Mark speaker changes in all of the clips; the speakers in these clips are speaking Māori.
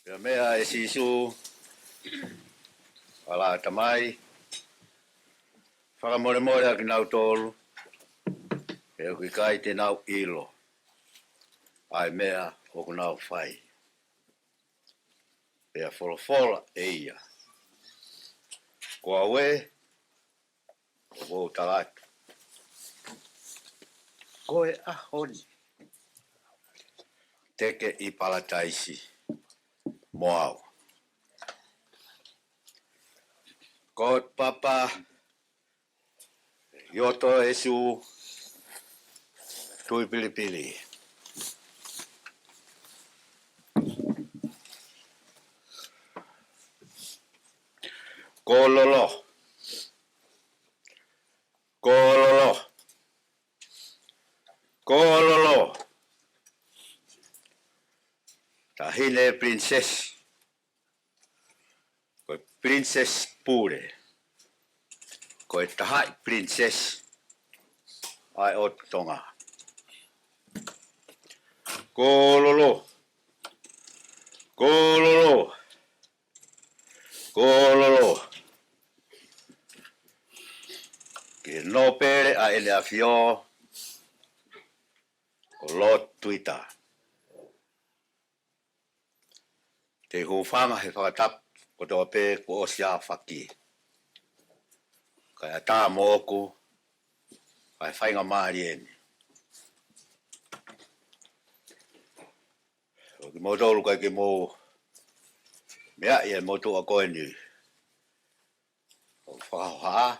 Speaker 1: Pea mea e sisu ala tamai. Whakamore aki nau tolu. E o ki kai te nau ilo. Ai mea o ku nau whai. Pea wholofola e ia. Kua we, o wou talatu. Koe a honi. Teke I palataisi. Moau. Koe papa. Yoto esu. Tui pilipili. Kololo. Kololo. Kololo. Tahine princess. Koe princess pure. Koe tahai princess. Ai o tonga. Kololo. Kololo. Kololo. Ke no pere a ele afio. O lot Tuita. Te hufanga he whakatap ko tō pē ko o sia whaki. Kaya tā mōku, kai whainga maari eni. O ki mōtolu kai ki mō mea ia mōtu a koe ni. O whakahoha,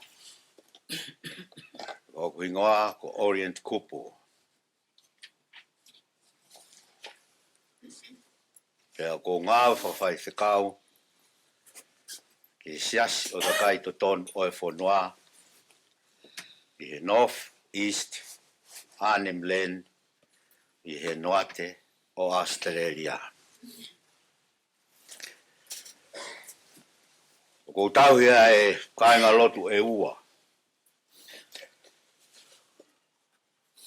Speaker 1: o kuingoa ko Orient Kupu. Pea ko ngāu whawhai whekau, ki sias o takai to ton o e whonua, I he North, East, Arnhem Land, I he Noate o Australia. O kou tauhia e kainga lotu e ua.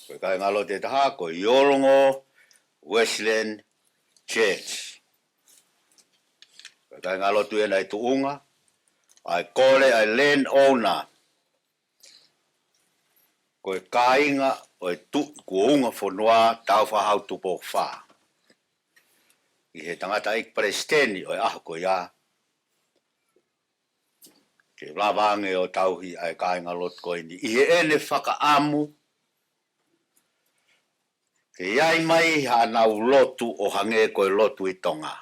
Speaker 1: Koe kainga lotu e taha, ko Yolongo Westland Church. Koe kainga lotu e nai tuunga, ai kore ai land owner. Koe kainga o e tu kuunga whanua tau whahau tupo wha. I he tangata ik presteni o e aho ko ia. Ke lawange o tauhi ai kainga lot koe ni. I he ene whakaamu. Ke iai mai ha nau lotu o hange koe lotu I tonga.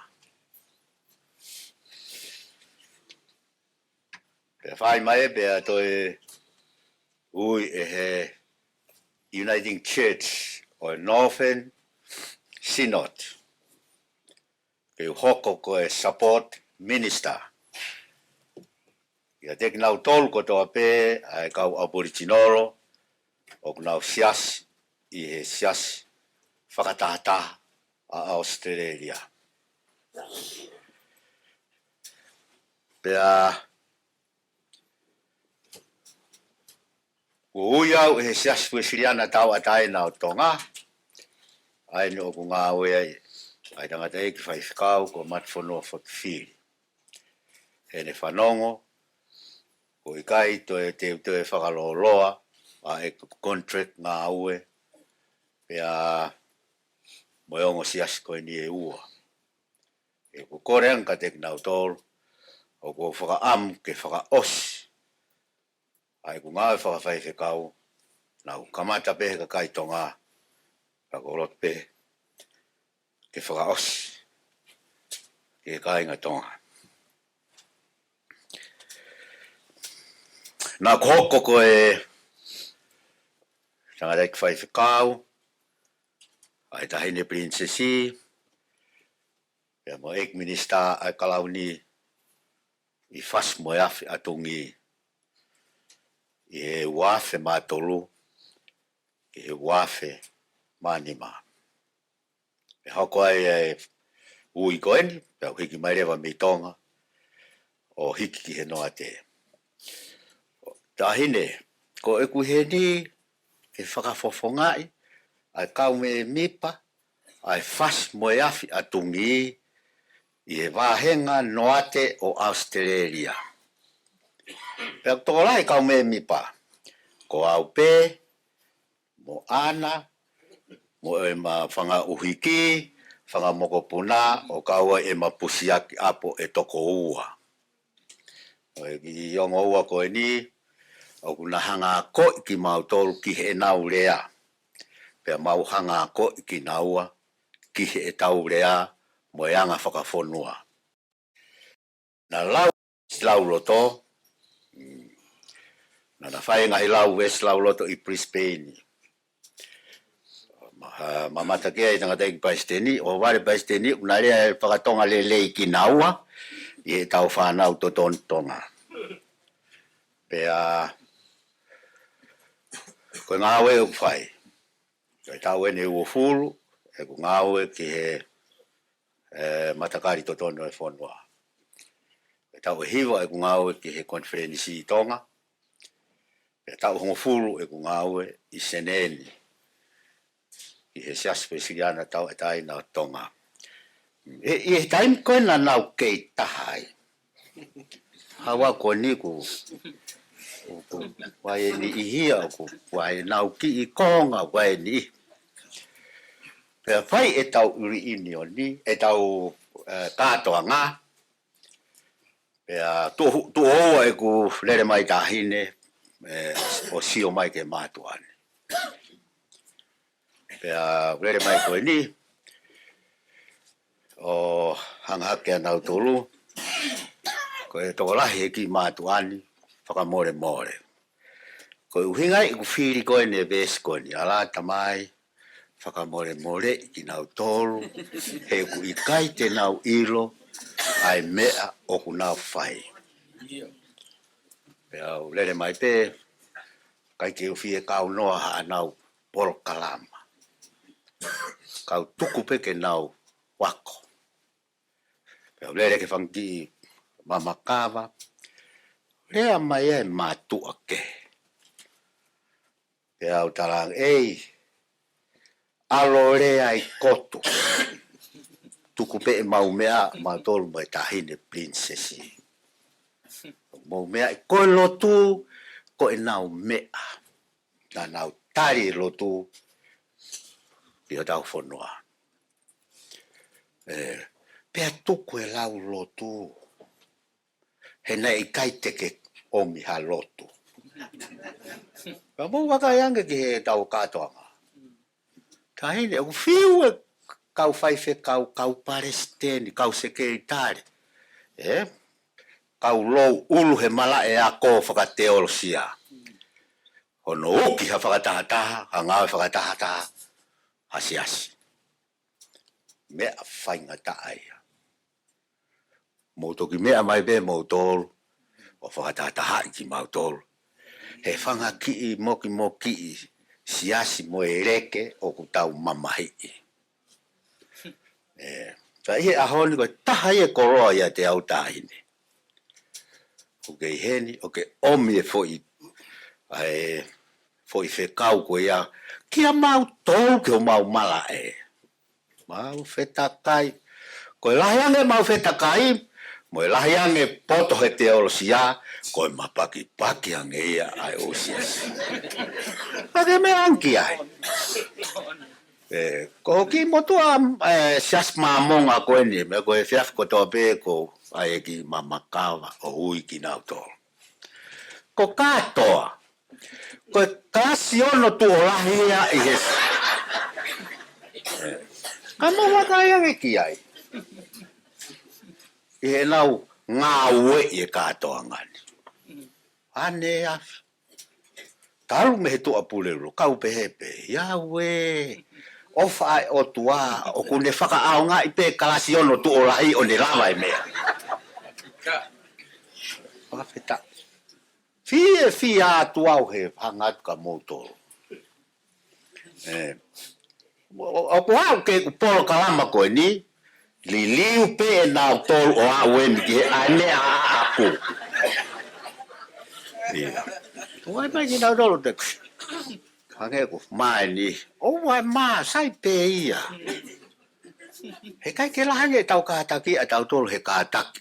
Speaker 1: Pe whai mai pe a toi ui e he Uniting Church o Northern Synod. Ke hoko koe support minister. Ia teki nau tolu ko toa pē ai kau aboriginolo o kunau sias I he sias whakatahata a Australia. Pea ui au he sias fuesiriana tau atai nau tonga. Ai ni oku ngā ue ai tangata eki whaifikau ko matwhonoa whakifiri. He ne whanongo ko I kai to e te whakaloloa a e contract ngā ue pea moiongo sias koe ni e ua. E ko koreang ka tek nau tolu o ko whakaamu ke whakaosi. Ai ko ngā whakawhaiwhekau nau kamata pehe ka kai tonga ka korot pehe ke whakaosi ke kai ngā tonga. Nā kohoko koe tangata ik whaiwhekau ai tahine princesi pea mo ek minister ai kalau ni I Fasi mo afi a Tungi I he wafe mātolu I he wafe mānima. E hoko ai e ui koeni, pea hiki mai rewa mi tonga o hiki ki he noa te. Tahine, ko e ku he ni e whakafofongai, ai kau me mipa, ai Fasi mo afi a Tungi I he wahenga noate o Australia. Pea tōlai kau me mipa. Ko au pē, mo ana, mo e ma whanga uhiki, whanga moko puna, o kaua e ma pusiaki apo e toko ua. O e ki iongo ua koe ni, o kuna hanga ko ki mau tolu ki he nau rea. Pea mau hanga ko ki naua, ki he tau rea, mo e anga whakafonua. Na lau loto, na whae ngahi lau west lau loto I Brisbane. Mamata kia I tangata I Paisteni, o wale Paisteni, una rea e whakatonga le ki naua, I he tau whanau to tonga. Pea, koe ngāwe o whai. Koe tau ene ua fulu, e ku ngāwe ki he matakari to tono e whanua. Koe tau e hiwa e ku ngāwe ki he konferensi I tonga. Koe tau hongo fulu e ku ngāwe I seneni. I he siaspe siliana tau e tai na tonga. I he taim koe na nau kei tahai. Hawa ko ni ku wai ni ihia ku wai nau ki I konga wai ni. Pea whai e tau uri ini o ni, e tau kātoa ngā. Pea tu oa e ku lere mai tahine o sio mai ke mātuane. Pea lere mai koe ni, o hangahake anau tolu, koe tokolahi e ki mātuani, whakamore more. Koe uhingai I ku whiri koe ne ves koe ni, alata mai, whakamore more I ki nau tolu, he ku I kai te nau ilo, ai mea o ku nau whai. Pea lere mai pe, kai ke uwhi e kau noa haa nau poro kalama. Kau tuku peke nau wako. Pea lere ke whangi mamakawa, lea mai e mātua ke. Pea au tarang, ei, alo lea I koto. Tuku pe mau mea, mau tolu mai tahine princesi. Mau mea, koe lotu, koe nau mea. Na nau tari lotu, pia tau whanua. Pea tuku e lau lotu. He nei I kai teke omi ha lotu. Pea mau waka yange ki he tau kātoanga. Tahine, aku whiu e kau whaife kau paresteni, kau sekeritari. Kau lou ulu he mala e a ko whakateolosia. Hono uki ha whakatahataha, ha ngāwe whakatahataha, hasi. Mea whainga taia. Moutoki mea mai be moutolu, o whakatahataha I ki moutolu. He whanga ki moki siasi mo e reke o ku tau mamahi. Ta ihe ahoni koe taha e koroa ia te au tahine. Uke I heni, oke omi e foi whekau koe ia, kia mau tolu ke o mau mala e. Mau whetakai. Koe lahiange mau whetakai, mo e lahiange poto he teolosia, koe mapaki ange ia ai osias. Pake me anki ai. Ko ki motua sias mamonga koe ni, me koe fiaf kotoa pe ko ai ki mamakawa o ui ki nau tolu. Ko kātoa, koe kasi ono tu o lahia I hes. Kamo waka iange ki ai. I he nau ngā ue I kātoa ngani. Ane afi. Taru me he tua pulero, kau pehepe. Iawe. Ofa ai o tua, o kune whaka au ngā I pe kalasi ono tu o lahi o ne lawa I mea. Whakawheta. Fie a tuau he hangat ka moutoro. O kuhau ke polo kalama koe ni, liu pe nau tolu o a weni ki he ane a aku. Wai mai ki nau tolu te hange ku mai ni, o wai maa sai pe ia. He kai ke lahange tau kātaki a tau tolu he kātaki.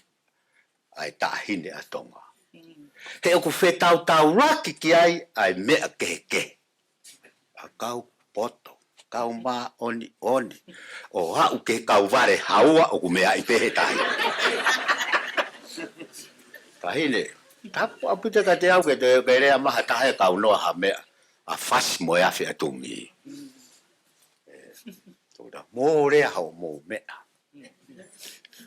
Speaker 1: Ai tahine a tonga. He oku whetau tau raki ki ai mea keke. A kau poto, kau mā oni. O hau ke kau vare haua oku mea i pehe tahi. Tahine, tapu apita ka te au ke te rea maha tahe kau noa ha mea. A Fasi mo afi a Tungi. Toda mō rea hau mō mea.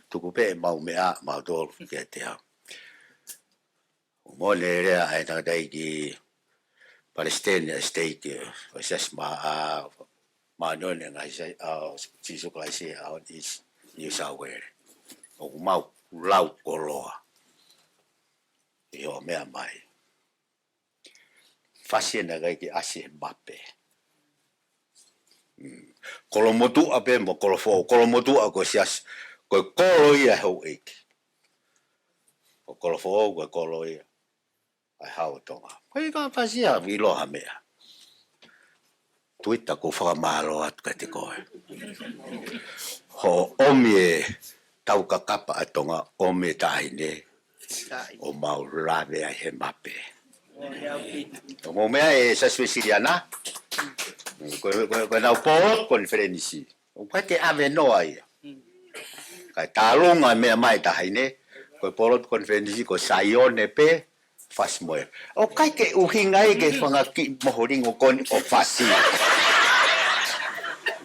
Speaker 1: Tuku pe mau mea mau tolu ke te au. Mō le rea ai tangata ki Palestinian state o sas ma none ngai sai tisu kai se out is New South Wales. O mau lau koloa. Yo mea mai. Fasi na kai ki asi mape. Kolomotu ape mo kolofo kolomotu ako sias ko kolo ia ho ek. O kolofo ko kolo ia. Ai hau tonga. Kai ka pasia vilo ha mea. Tuita ko whakamalo at ka te koe. Ho omie tau ka kapa atonga omie tahine o mau rave ai he mape. O mo mea e sa spesiliana. Ko nau pot konferensi. O kai ke ave noa ia. Kai talonga mea mai tahine ko pot konferensi ko saione pe Fasi moe. O kai ke uhingai ke whangaki mohoringo koni o Fasi.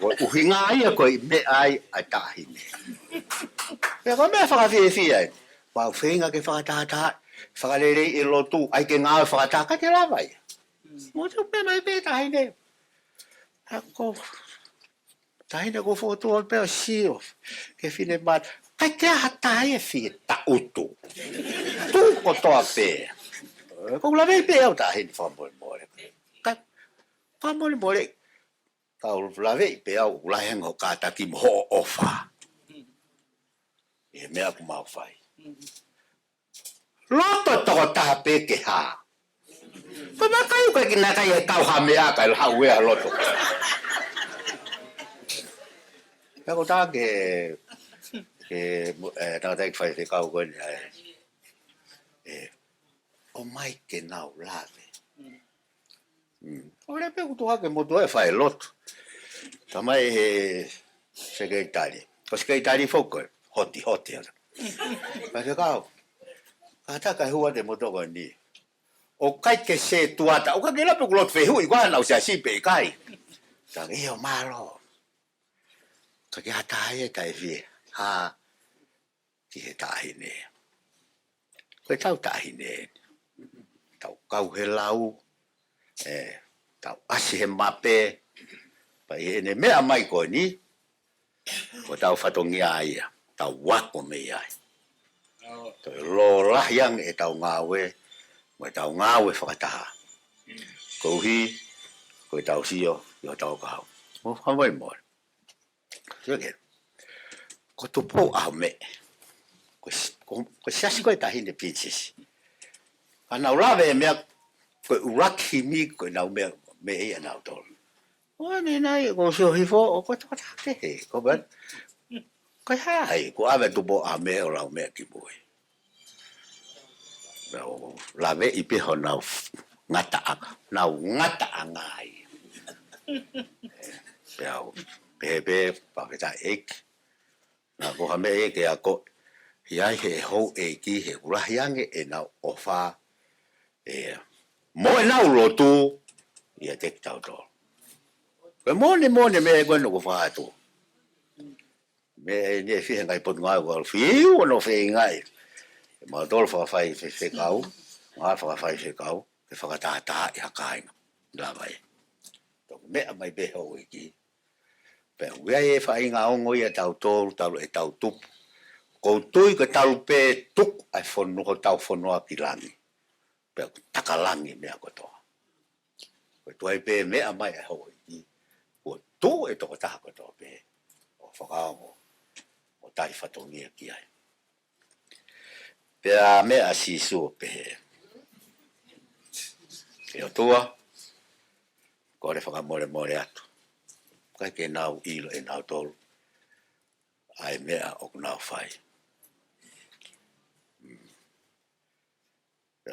Speaker 1: Uhingai ko me ai a tahine. Pea ko mea whakawhiwhi ai. Pau whenga ke whakatata, whakalere i lotu, ai ke ngāwe whakataka te lawai. Mo te pe mai pe tahine. Ako, tahine ko whotua pea sio. Ke whine mat. Kai ke hatai e whi ta utu. Tu ko toa pe. Ko la vei pe au tahine whamore more. Kai, whamore more. Kau la vei pe au ulahenga o kātaki mo ho ofa. E mea ku mau whai. Loto toko taha pe ke ha. Ko makai ko ki nakai e kau ha mea kai hau wea loto. Pea ko taha ke tangata ik whai te kau koe o mai ke nau lave. O rea pe kutu hake motu e whai loto. Tamai he sekretari. Ko sekretari whokoe. Hoti. Pai ke kau. Kata kai hua te motoko ni. O kai ke se tuata. O ka ke lape kulot whehui. Kwa nau sia sipe kai. Tang iyo malo. Ka ke hatahe tai fie. Ha. Ki he tahine. Koe tau tahine. Tau kau he lau. Tau asi he mape. Pai he ne mea mai koe ni. Ko tau whatongi aia. Tau wako me ai. Toi lo lahiang e tau ngawe. Mo tau ngawe whakataha. Kouhi. Koe tau sio. Yo tau kahau. Mo whamai mōre. Sige. Ko tupo au me. Ko siasi koe tahine pichis. Ka nau lawe e mea. Koe uraki mi koe nau mea. Me ia nau tolu. O ni nai. Ko sio hifo. O koe tukatake he. Ko ben. Kai hai, ko ave tupo a me o lau mea ki mui. La ve i piho nau ngata anga, nau ngata anga ai. Pea pehe paketa ek. Na ko hame eke ako, hiai he hou eki he urahiange e nau ofa. Mo e nau lotu, ia tek tau tol. Mone me e gweno ko whaatu. Me ne fi ngai pot ngai ko fi o no fi ngai ma dol fa fai fe kau ma fa fai fe kau ke fa ta ya kai la vai to me mai be ho iki pe we e fa inga ongo ia tau tau e tau tup ko tui ke tau pe tuk ai fon no tau fon no akilangi pe takalangi me ko to ko pe me mai ho iki ko tu e to ta ko to pe o fa kau tai whatongia ki ai. Pea mea sisu pehe. E o tua, kore whakamore atu. Kai ke nau ilo e nau tolu. ai mea o kuna fai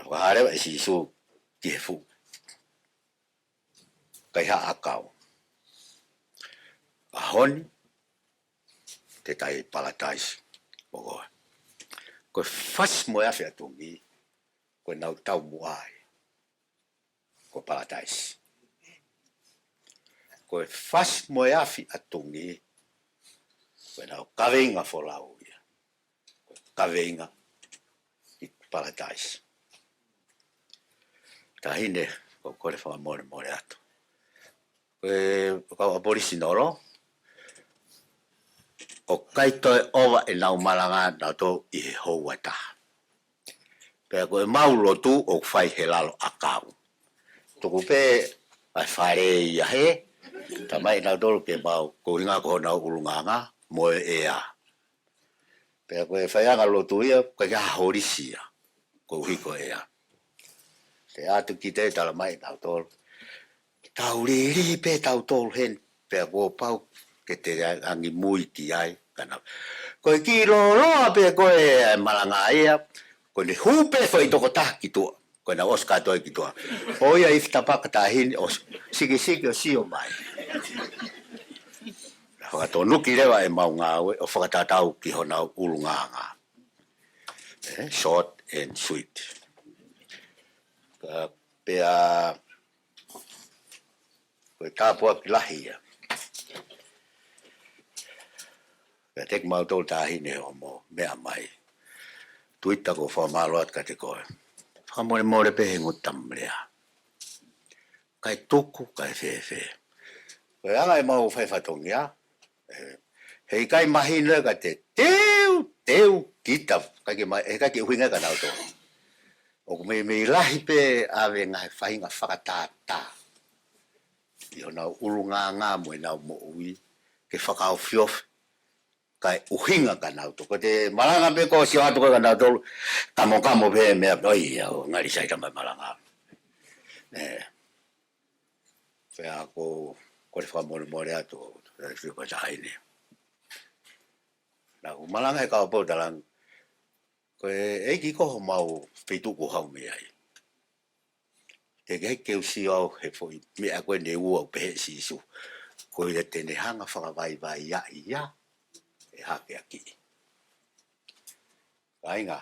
Speaker 1: ko hare ba si su ki fu kai ha akau a honi te tai palatais ko fas mo ya fia tungi ko nau tau muai ko palatais ko fas mo ya fi atungi ko nau kavenga folau ya kavenga i palatais tahine ko kore fa mo ato ko apolisi noro o kaito ova e nau malanga na to i houata pe ko maulo tu o fai helalo akau to ko pe ai fare ia he tamai na dol ke bau ko inga ko na ulunganga mo ea pe ko fai anga lo tu ia ko ya horisia ko hiko ea te atu ki te tala mai na dol tau ri pe tau tol hen pe ko pau ke te angi mui ki ai kana ko ki lo pe ko malanga ia ko ni hupe foi to ko ta ki tu ko na Oscar to ki tu o ia ifta pa ka hin os sigi o si o mai fa to no ki lewa e maunga o fa ta tau ki hona ulunganga short and sweet pe a ko ta po ki lahia pe tek mau to ta hin e o mo me mai Tuita ko fa malot ka te ko fa mo le pe ngutam lea kai tuku kai fe ko anga e mau fa tongia hei kai mahin le ka te teu kita ka ke mai ka ke huinga ka na to o me lahi pe ave nga fa inga fakatata yo na ulunga nga mo na mo ui ke fakao fiof kai uhinga ka na to ko te malanga pe ko si ato ka na to kamo pe me oi ngari sai ka malanga fe ako ko fa mo ato fi ko jaine na malanga ka po dalang ko e ki ko mau Fetu'u ko hau me ai te ke si au he foi me a ko ne u pe si su ko ile te ne hanga fa vai ya e ha ke aki ainga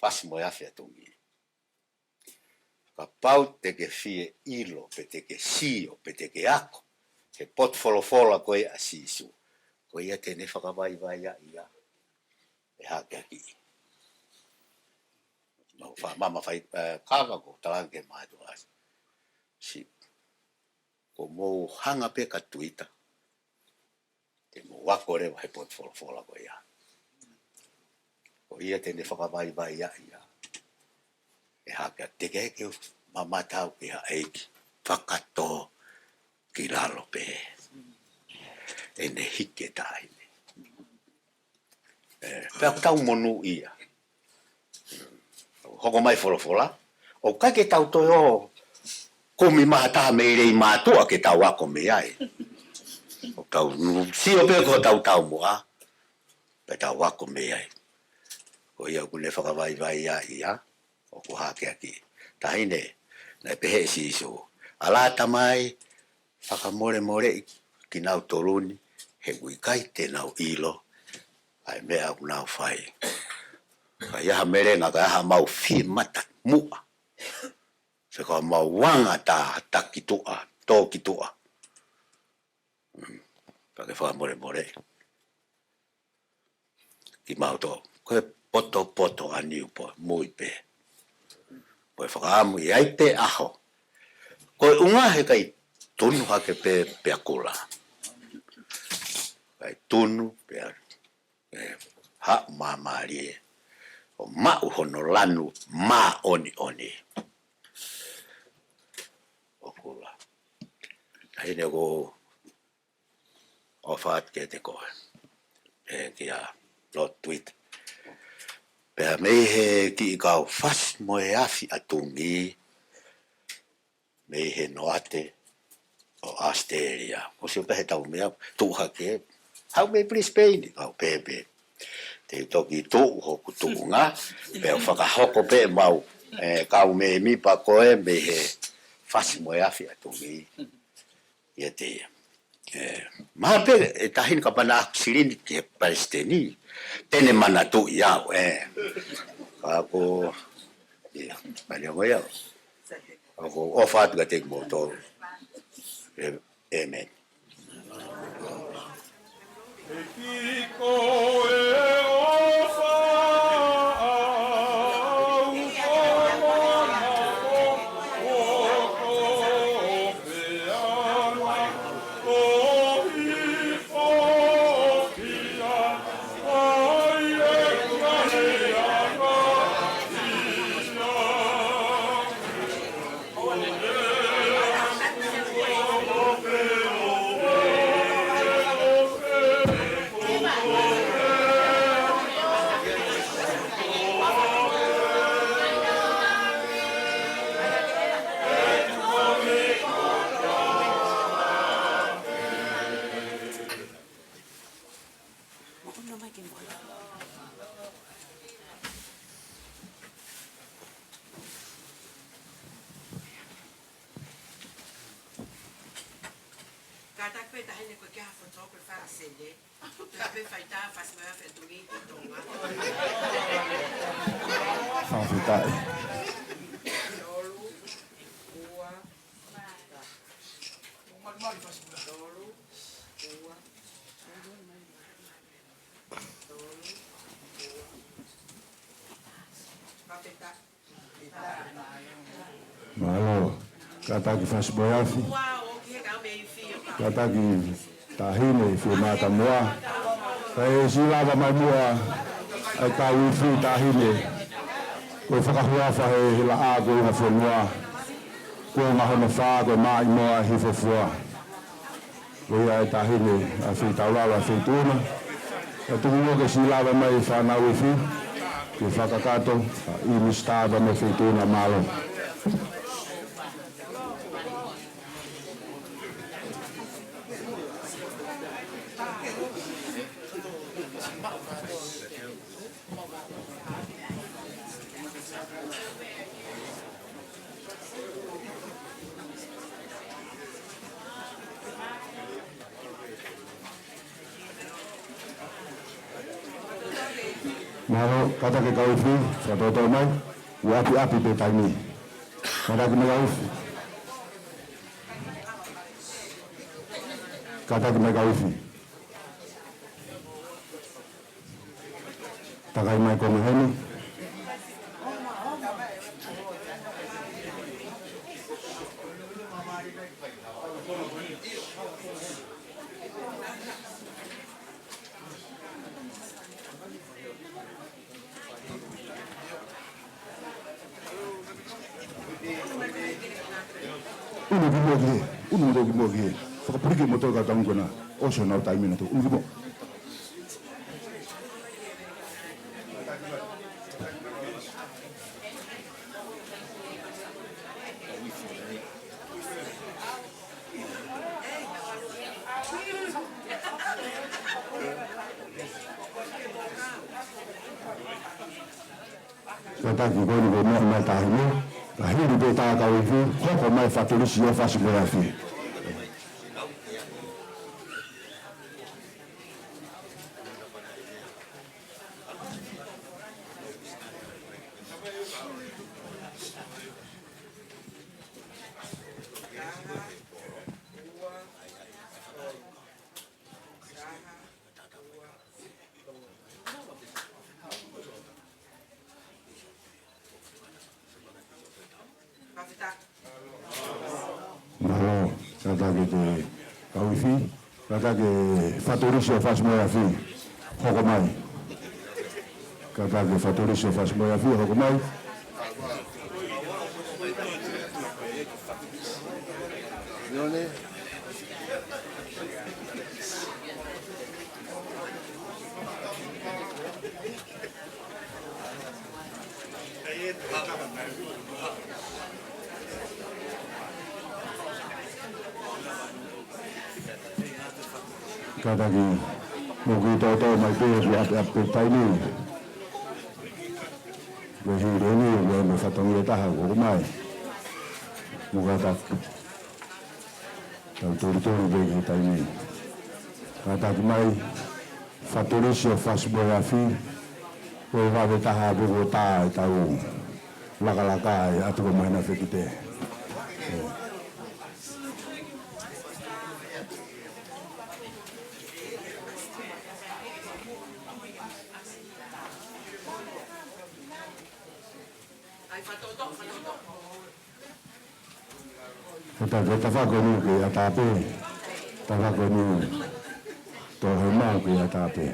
Speaker 1: fasi mo ya fe tungi ka pau te ke fie ilo pe te ke sio pe te ke ako ke pot fola ko e asisu ko ia te ne fa vai ya e ha ke aki no fa mama fai kava ko talange mai do as si ko mo hanga pe ka Tuita te mo wako re he pot fola ko ia ko ia te ne fa vai ya e ha ka te ke mama tau ki ha eiki whakato ki lalo pe e ne hike tai pe aku tau monu ia hoko mai fola o ka ke tau to o komi mata me rei matua ke tau ako me ai o tau si o pe ko tau mo a pe tau ako me ai ko ia ku ne whakawai ia o ku hake aki tahine na pehe si so alata mai whakamore ki nau toruni he wikai te nau ilo ai mea ku nau whai ka iaha mere nga ka iaha mau fi mata mua se ka mau wanga ta kitua tō kitua ka ke whakamore ki mau tō koe poto aniu po mui pe koe whakaamu i ai pe aho koe unga he kai tunu hake pe akula kai tunu pe ha mamari o mau hono lanu ma oni o kula hine ko o faat ke te koe kia lot tweet pe me he ki kau fas mo e afi atungi me he noate o Australia o se pe tau mea tu hake Au me Brisbane, au pepe. Te toki tō hoku tūnga, pe o whakahoko pe mau. Kau me mi pa koe me he Fasi mo afi a Tungi. Ia te. Maha pe e tahin ka pana akisilini te Palestini. Tene mana tu iau. Ako, ia, panya mo iau. Ako, ofat ka tek mo tō. Amen.
Speaker 2: Malo, kataki Fasi boyafi. Kataki tahine fi mata moa. Kai silava mai moa. Ai ka wifi tahine. Ko whakahuafa he la ago na whenua. Ko ngā hona whāgo mai moa hi whawhua. Ko ia e tahine a fi taulawa Fetu'u. E tungo ke silava mai whanau wifi. Ke whakakato i mistava me Fetu'u na malo. Malo kata ke kau fi, satu mai, api pe taimi. Kata ke kau fi. Kata ke kau fi. Takai mai ko maheni. Unu dogi mogi, fakapuriki motor ka tangkona, osho na taimi na to, unu mo. Kataki ko ni ko mo mai taimi. Hili beta ka wifi, hoko mai fatulisi ya Fasi boyafi. Malo, kata ke kawifi, kata ke fatulisi ya Fasi boyafi, hoko mai. Kata ke fatulisi ya Fasi boyafi, hoko mai. Yone. Kataki Mungkin tahu mai pun apa ini. Berhenti ini boleh fatong kita aku mai. Muka tak tahu bagi kita ini. Kata mai fatorisio fasborafi. Boleh kita habu kota tahu laka-laka atau mana fikite. Kita fagonu ke atape, fagonu to hema ke atape.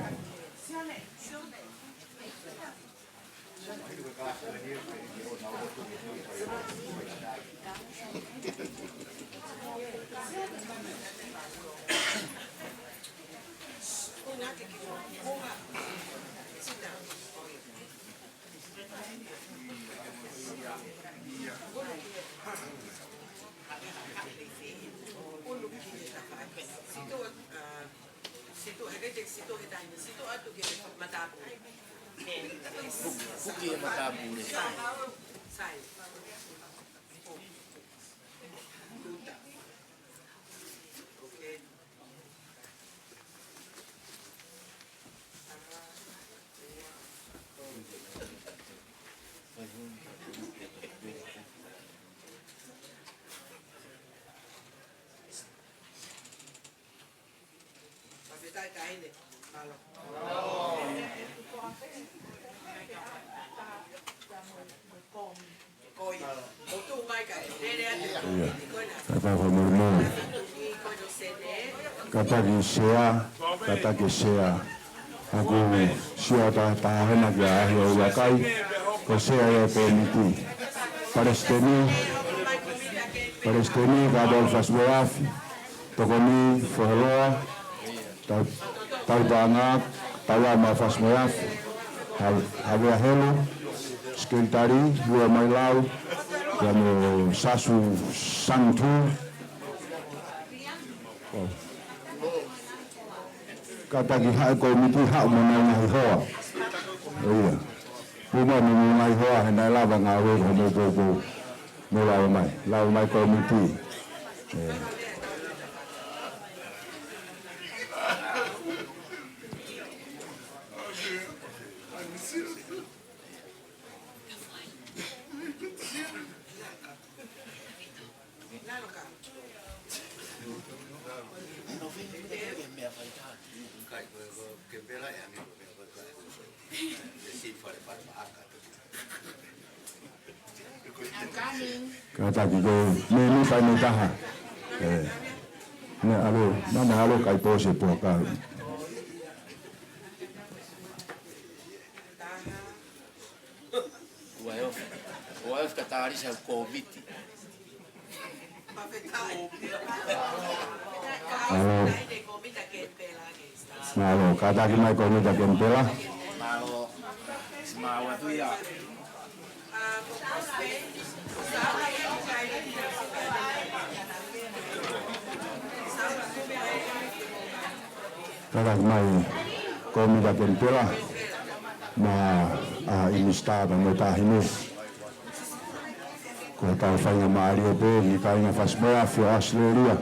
Speaker 2: Kata kisah aku siapa tahan aja ya wakai kisah ya komiti Palestini kadal fasboaf tokoni fohloa taubangak tawama fasboaf habia helo sekretari dua mailau yang sasu santu kata hak komiti hak mengenai hoa. Iya. Rumah mengenai hoa hendak lah bangawe homo mulai mai komiti. Kata kita menu pani taha. Mana alo kai pose poka.
Speaker 3: Waef katari sa komiti.
Speaker 2: Malo kata kita mai komiti kempela.
Speaker 3: Malo tu ya.
Speaker 2: Kata mai komiti kempela. Ma inistaba mo Highness. Ko tahu fanya Mario be ni kaya fasboa fi Australia.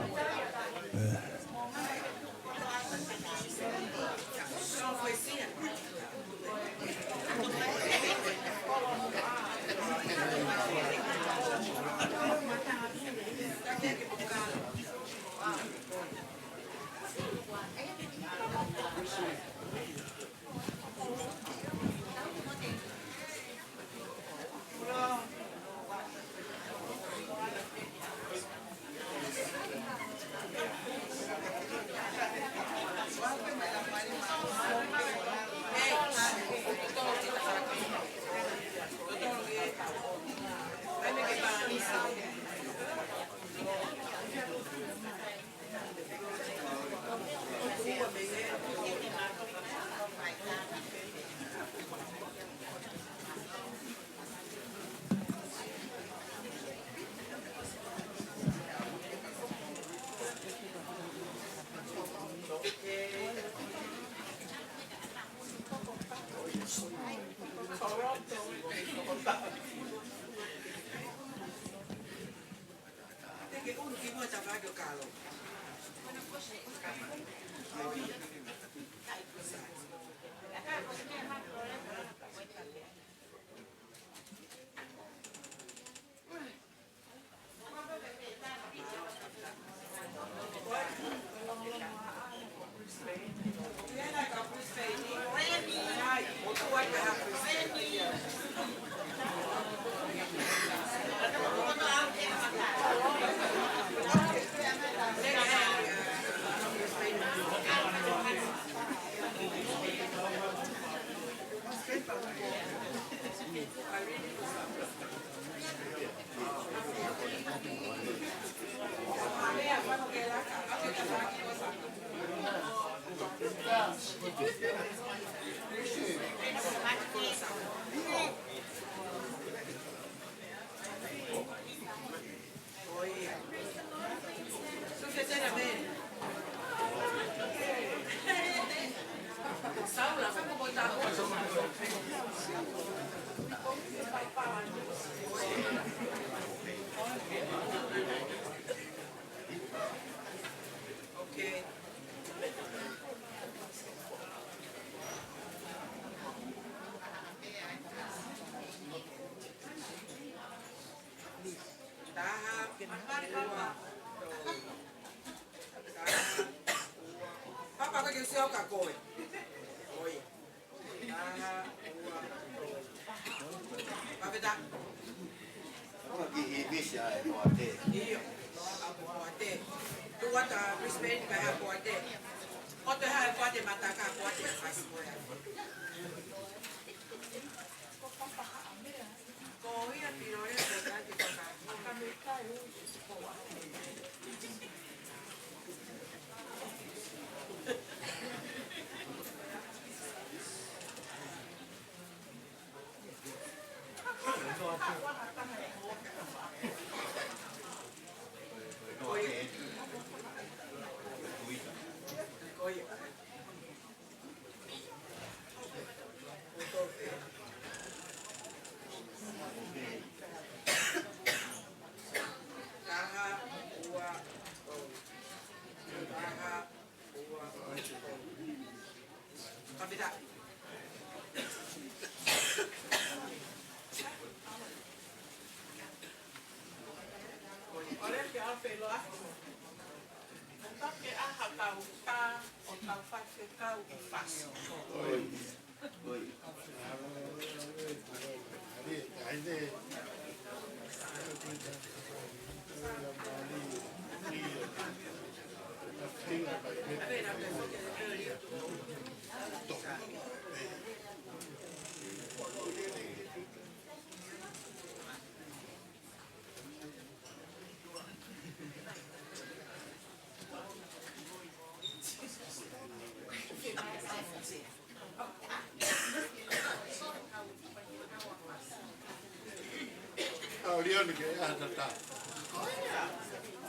Speaker 4: Leon ke ana ta.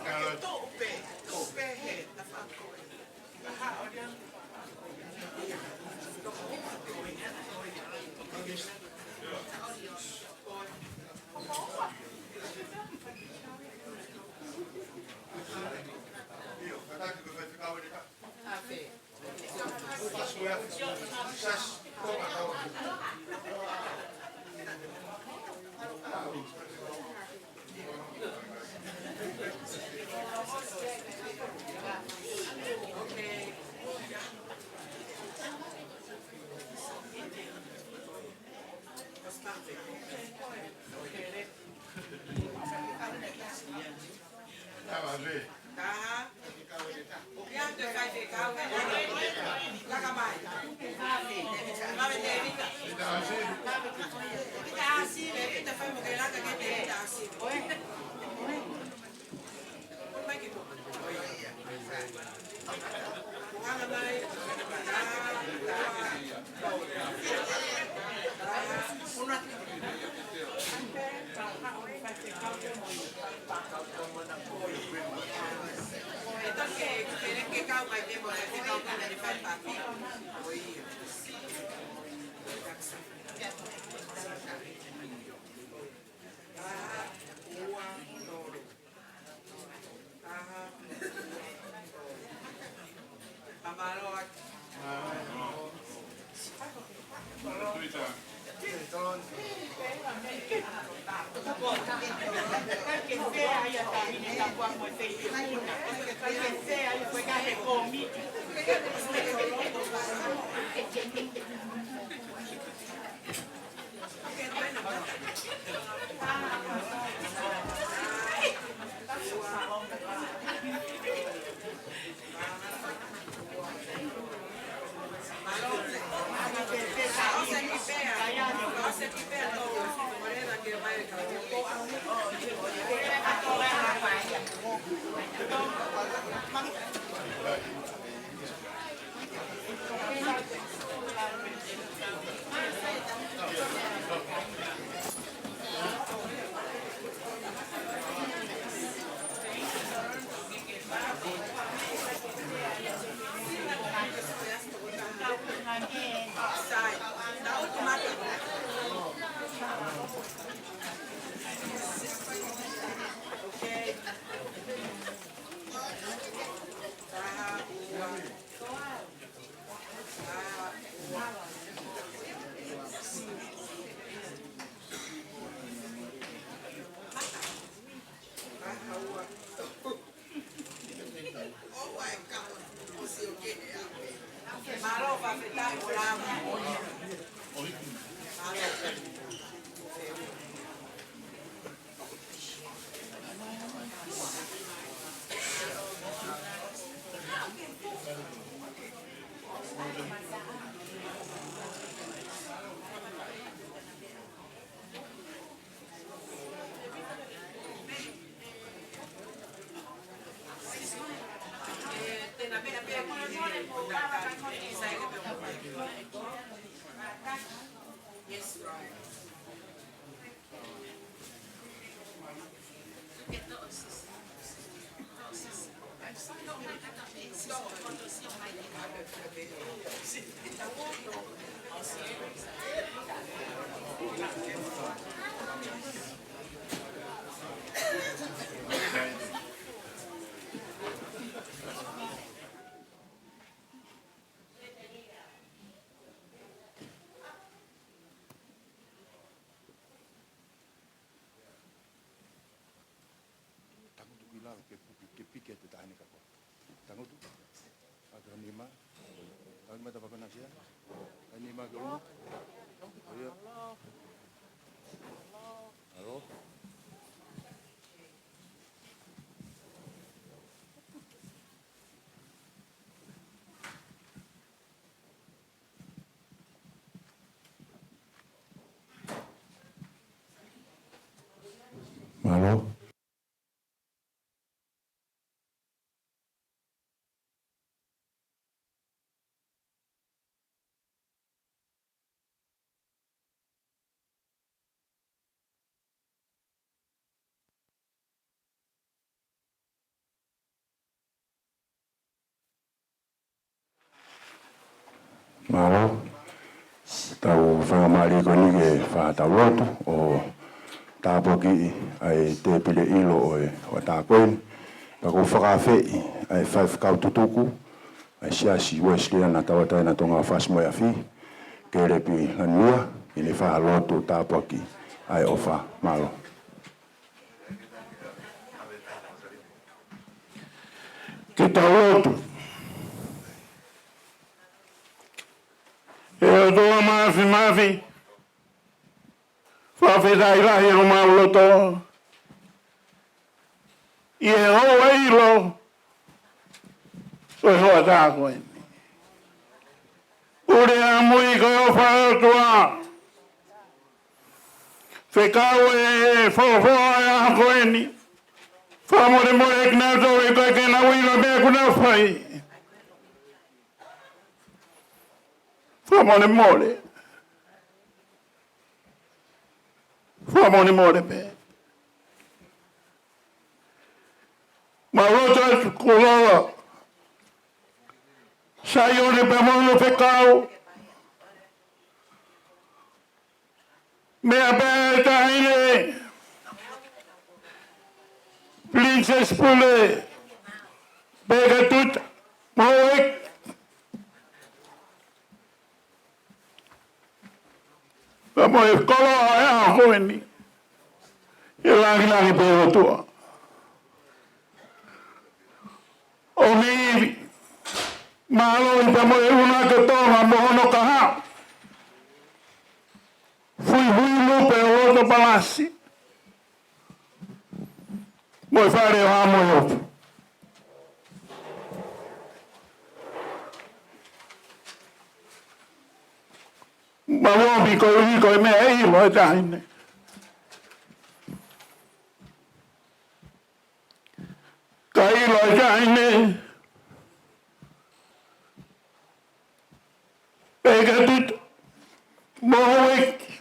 Speaker 4: Kalau
Speaker 2: Malo. Malo. Tau whangamari ko ni ke whātaurotu o tāpoki ai te pile ilo o tā koen. Pako whakawhei ai whaiwhakau tutuku ai siasi Wesley na tawatai na tonga Fasi moi awhi. Ke repi lanua i le whahalotu tāpoki ai ofa malo.
Speaker 5: Ke taurotu. E o toa mafi. Whawhirai rahi o mauloto. I e hoa ilo. O e hoa tāko e. Ure a mui ko o whaotua. Whekau e whawhoa e a koeni. Whamore e kina tau e kai kena wila mea kuna whai. Whamore. Whamore pe. Marota kuloa. Sai ore pe mono whekau. Mea pe tahine. Princess Pule. Bega Tuita. Moimoi. Mo e kolo e a koe ni. E langi pe o tua. O ni iwi. Malo i pa mo e una ke tonga mo hono ka ha. Hui lupe o loto palasi. Mo e whare o hamo e opu. Ma wobi ko e mea e ilo e tahine. Ka ilo e tahine. E ka tuta. Moho eki.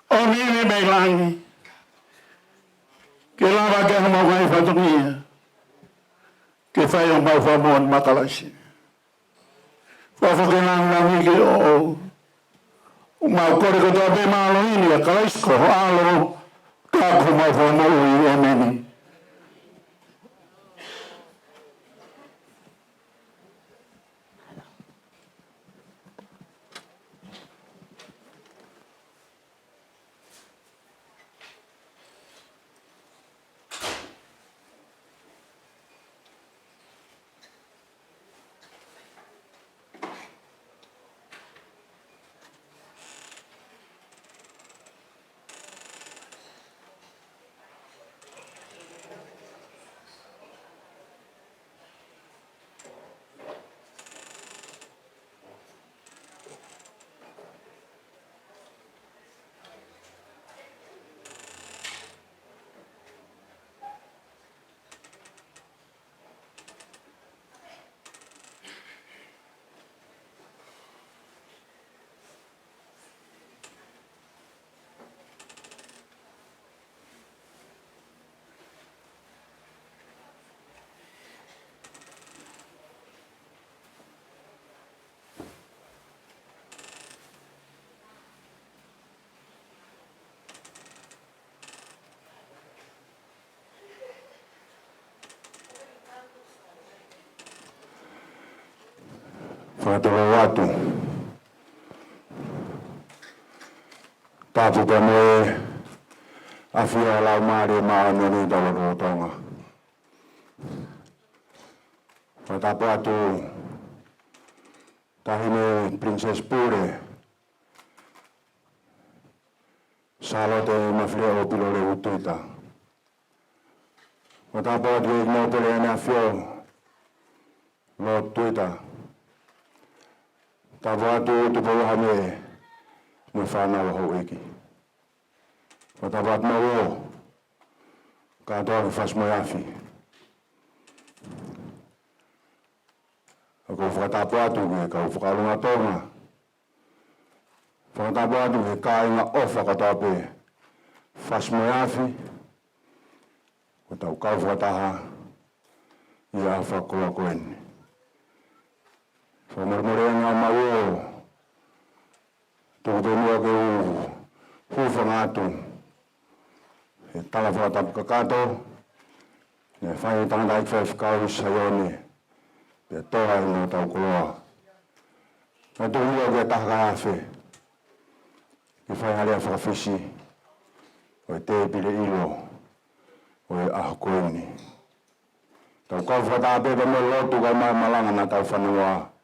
Speaker 5: O nini me langi. Ke lava ke hama kai whatongia. Ke whai o mau whamoan makalasi. Whawhakenanga ke o mau kore kotoa pe maalo ini a kalaisko alo kako mau whamau i emeni.
Speaker 2: Whakatolo Latu. Tāpu ka moe awhia lau maare maa noni tawa rotonga. Whatapu atu tahine Princess Pure. Salote Mafile'o Pilolevu Tuita. Whatapu atu e mōpere ane awhio lo Tuita. Tāpu atu tupo hame me whanau hau eki. Whatapu atu mau katoa ki Fasi moi awhi. Ako whakatapu atu ke kau whakalunga tonga. Whakatapu atu ke kāinga ofa katoa pe Fasi moi awhi. Ko tau kau whakataha i a whakoa koeni. Whamormoreanga mau tuku mua ke huwhanga atu. He tala whakatapu ka kato. Ne whai tangata i whaiwhakau sayone. Pia toha i no Tokaikolo. Nā tuku mua ke tahaka awhi. Ki whai harea whakawhisi. O te pile ilo. O e aho koeni. Tau kau whakatape ka me lotu ka mai Malanga na tau whanua.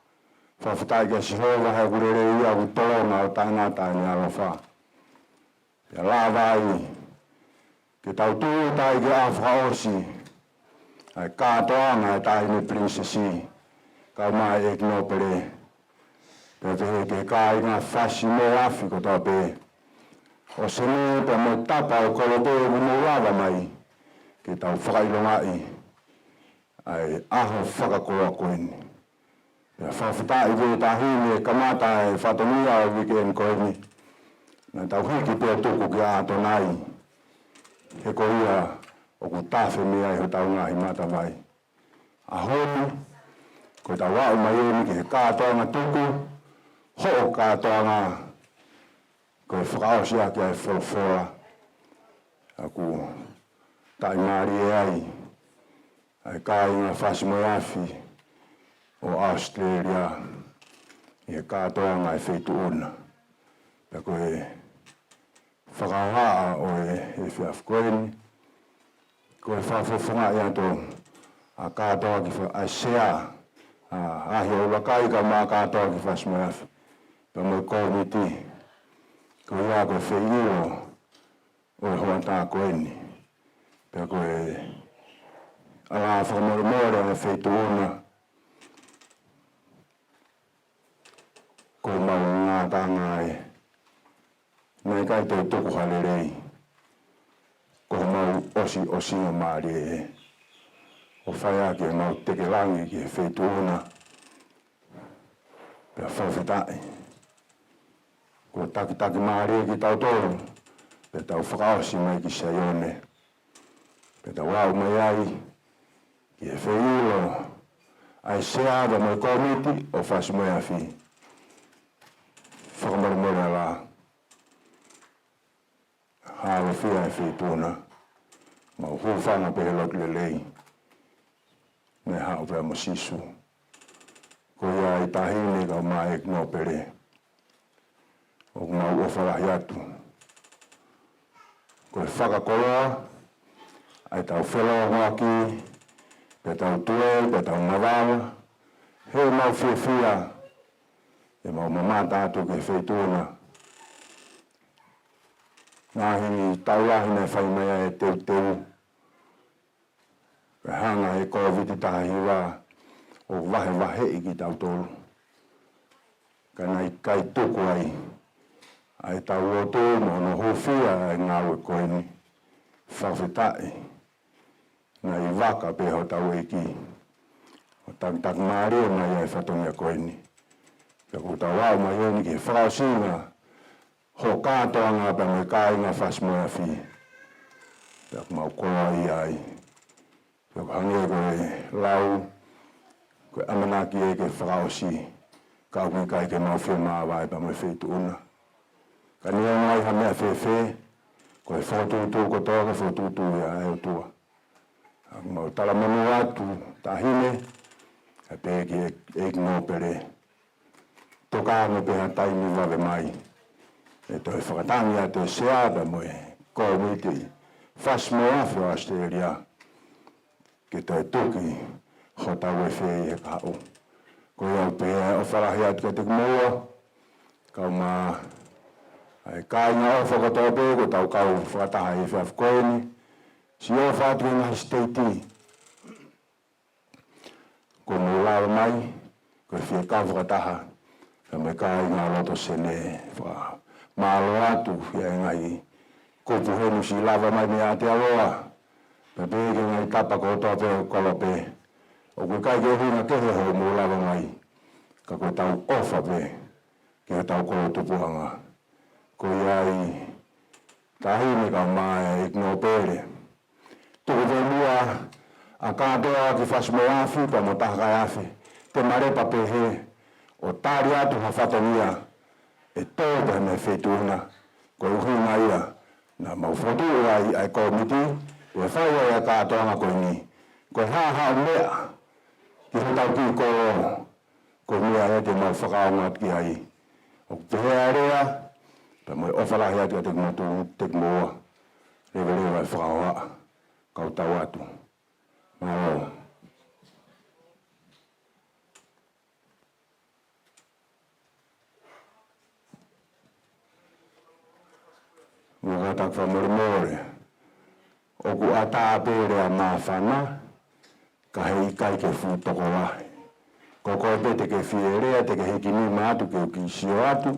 Speaker 2: Whawhitai kia Sihova hei kurere ia ku tolona o tainata ni alofa. Ia la vai. Ke tau tūtai ke awhakaosi. Ai kātoanga e tahine prinsesi. Kau mai e kinopere. Pea te ke kāinga Fasi mo awhi ko tau pe. O sene pe mo tapa o kolope ku mo lava mai. Ke tau whakailongai. Ai aho whakakoa koeni. Ia whawhitai ke tahine kamata e whatonia o weekend koeni. Nā tau hiki pia tuku ki ato nai. He ko ia o ku tawhi mea i ho tau ngahi mata vai. A honu, ko tau wau mai emi ki he kātoanga tuku. Ho kātoanga. Ko e whakaosia ki ai whawhora. Aku tai maari e ai. Ai kāinga Fasi moi awhi. O Australia, ia katoa ngai Fetu'u. Pea koe whakahaa o e whiafkoeni. Koe whawhawhanga ia tō a katoa ki a sea. Ahi o wakai ka mā katoa ki whasmoafi. Pea moi komiti. Koe ia koe whiio o e hoa tā koeni. Pea koe ala whakamore e Fetu'u. Koe mau ngā tanga e. Nei kai te tuku halerei. Koe mau osi o maari e. O whaia ki e mau teke langi ki e Fetu'u. Pea whawhetai. Koe taki maari e ki tau tōru. Pea tau whakaosi mai ki Saione. Pea tau au mai ai. Ki e whiilo. Ai seava mai komiti o Whasmoeafi. Whakamara la. Hawa whia e Fetu'u. Mau hūwhanga pehe loki le lei. Me hao prea mo sisu. Ko ia i tahine ka ma ek no pere. O mau ofarahi atu. Ko e whakakoloa. Ai tau wheloa ngaki. Pe tau tue, pe tau mawawa. He mau whia. E mau mamata atu ke Fetu'u. Ngahi tau lahina e whaimea e teu. Pe hanga e COVID tahi wā. O wahe i ki tau tolu. Ka nai kai tuku ai. Ai tau o tō mo no hōwhia e ngāwe koeni. Whawhetai. Nai waka pe ho tau e ki. O tak maari e mai e whatongia koeni. Pea ku tau au mai eni ki whakaosinga. Ho kātoa ngā pe me kāi ngā Whasmoeafi. Pea ku mau koa i ai. Pea ku hange koe lau. Koe amanaki e ke whakaosi. Kau ki kai ke mau whia māwai pa me Fetu'u. Ka nia ngai ha mea whewhe. Koe whaututu kotoa ka whaututu ia e o tua. Aku mau tala manu atu tahine. Ka pe ki e no pere. Toka me pe ha taimi wawe mai. E toi whakatangi a te seaba mo e komiti Whasmoeafi o Australia. Ke toi tuki ho tau e whei e kau. Ko iau pe o wharahi atu ka te kumoa. Kau mā ai kai ngā o whakatope ko tau kau whakataha e whiafkoeni. Si o whātu e ngahi steiti. Ko mō lawa mai. Ko e whia kau whakataha. Ka me kai ngā loto sene whakaha. Mālo atu ia e ngai kupu henu si lava mai me a te aroa. Pe peke ngai kapa ko toa pe kolope. O koe kai ke huna kehe ho mo lava mai. Ka koe tau ofa pe. Ke tau kolo tupuanga. Ko iai tahine ka mai ikno pere. Tuku te mua a kātoa ki Whasmoeafi pa mo tahakai afi. Te marepa pehe o tāri atu ha whatongia. E tōpea me Fetu'u. Ko uhina ia. Na mau whatua ai komiti. E whaua ia kātoanga koe ni. Ko hao mea. Ki hutau ki ko mea e te mau whakaonga ki ai. O pehea rea. Pa moi ofalahi atu a te kumoa. Rewa e whakaoa. Kau tau atu. Mālo. Mua tak whamore. Oku ata apere a mawhana. Ka hei kai ke whutoko wahi. Ko koe pe te ke whierea, te ke heki nima atu ke ki sio atu.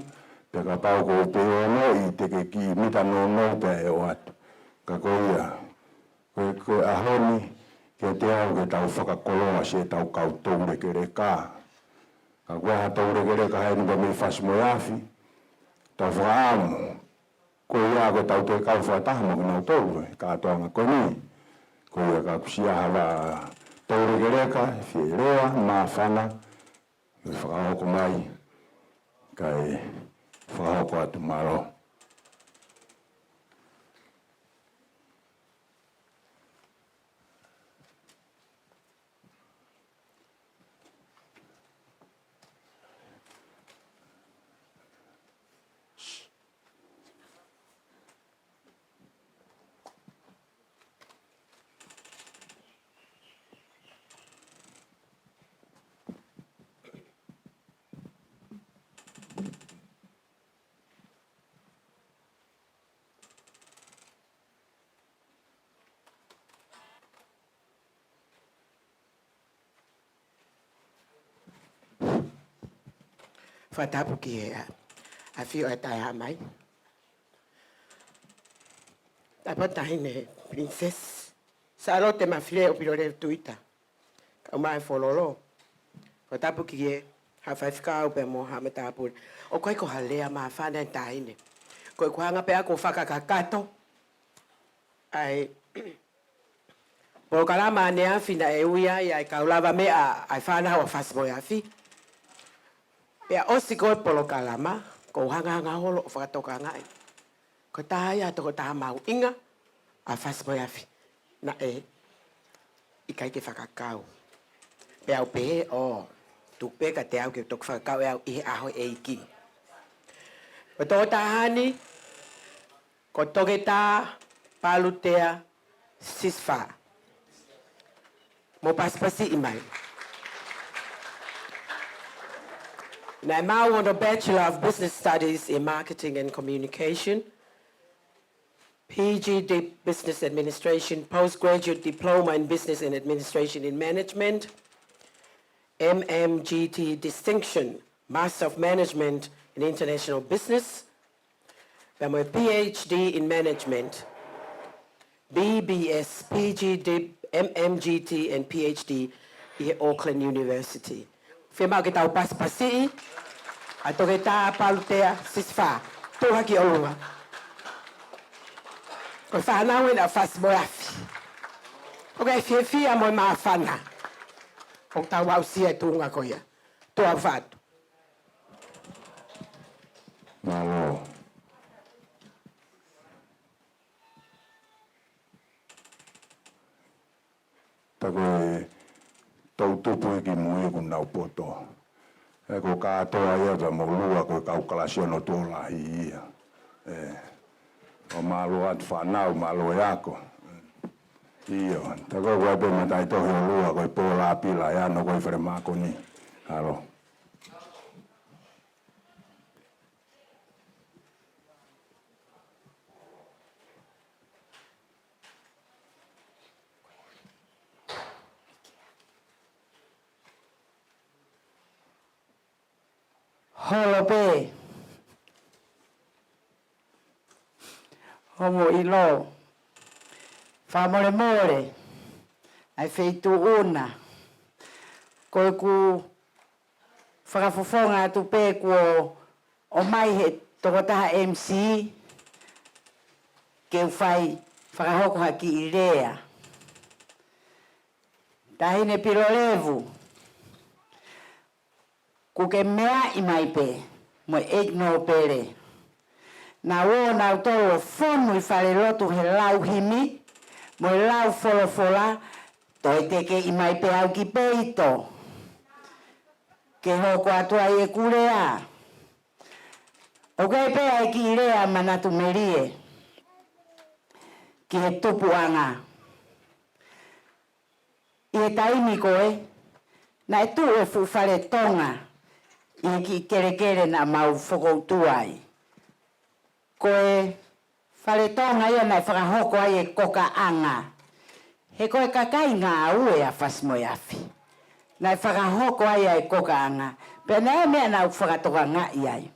Speaker 2: Pe ka pau ko pe ono i te ke ki mita no pe e o atu. Ka koe ia. Koe ahoni ke te au ke tau whakakoloa se tau kau toure kere kā. Ka koe ha toure kere ka hei nuka me Whasmoeafi. Tau whakaamu. Ko ia ko tau te kau whataha mo kinau tōru, ka toanga ko ni. Ko ia ka kusia hawa tōru gereka, whierea, mawhana, i whakahoko mai, ka e whakahoko atu maro.
Speaker 6: Fatapu ki a fio e tai hamai. Dapat tahine princess. Salote Mafile'o Pilolevu Tuita. Kau mai fololo. Fatapu ki hawhaiwhikau pe mo hametapu. O koe ko halea maa whanai tahine. Koe ko hanga pe ako whakakakato. Ai... Po kalama nea fina e uia ia e kaulava mea ai whana o Fasi afi. Pea osi koe polo kalama, ko hanga holo o whakatoka ngai. Ko tāia toko tā mau inga a Fasi afi. Na e, ikai ke whakakau. Pea au pehe o, tupe ka te au ke toko whakakau e au ihe aho e iki. Ko tō tāhani, ko toke tā palutea sisfa. Mo paspasi imai. Na mau on a Bachelor of Business Studies in Marketing and Communication, PG Business Administration, Postgraduate Diploma in Business and Administration in Management, MMGT Distinction, Master of Management in International Business, and my PhD in Management, BBS, PG MMGT and PhD at Auckland University. Whimau ke tau pasipasi, a toke tā palutea sisfa, toha ki olunga. Koe whanau ina Fasi afi. Koe whiawhia mo maa whana. O tau au sia e tūnga koia. Toa whatu.
Speaker 2: Malo. Tako e tau tupu e ki mui ku nau poto. E ko kātoa ia ta mo lua ko kaukalasiono tōla hi ia. O malo atu whanau, malo e ako. Iyo, tako koe pe matai tohi o lua koe pōla pila e ano koe where mako ni. Halo.
Speaker 7: Holo pe. Homo ilo. Whamore more. Ai Fetu'u na. Koe ku whakafofonga atu pe ko o mai he tokotaha MC. Ke whai whakahoko haki i rea. Tahine Pilolevu. Ko ke mea i mai pe, mo egno pere. Na o na utoro fonu i whare lotu he lau himi, mo i lau fola, toi te ke i mai pe au ki peito. Ke hoko atua i e kurea. O kei pe ai ki i rea manatu merie. Ki he tupu anga. I he taimi koe, na e tu e fu whare tonga. I ki kere na mau whakoutuai. Koe whare tonga ia nai whakahoko ai e koka anga. He koe kakai ngā ue a Fasi afi. Nai whakahoko ai e koka anga. Pea nai mea nau whakatoka ngai ai.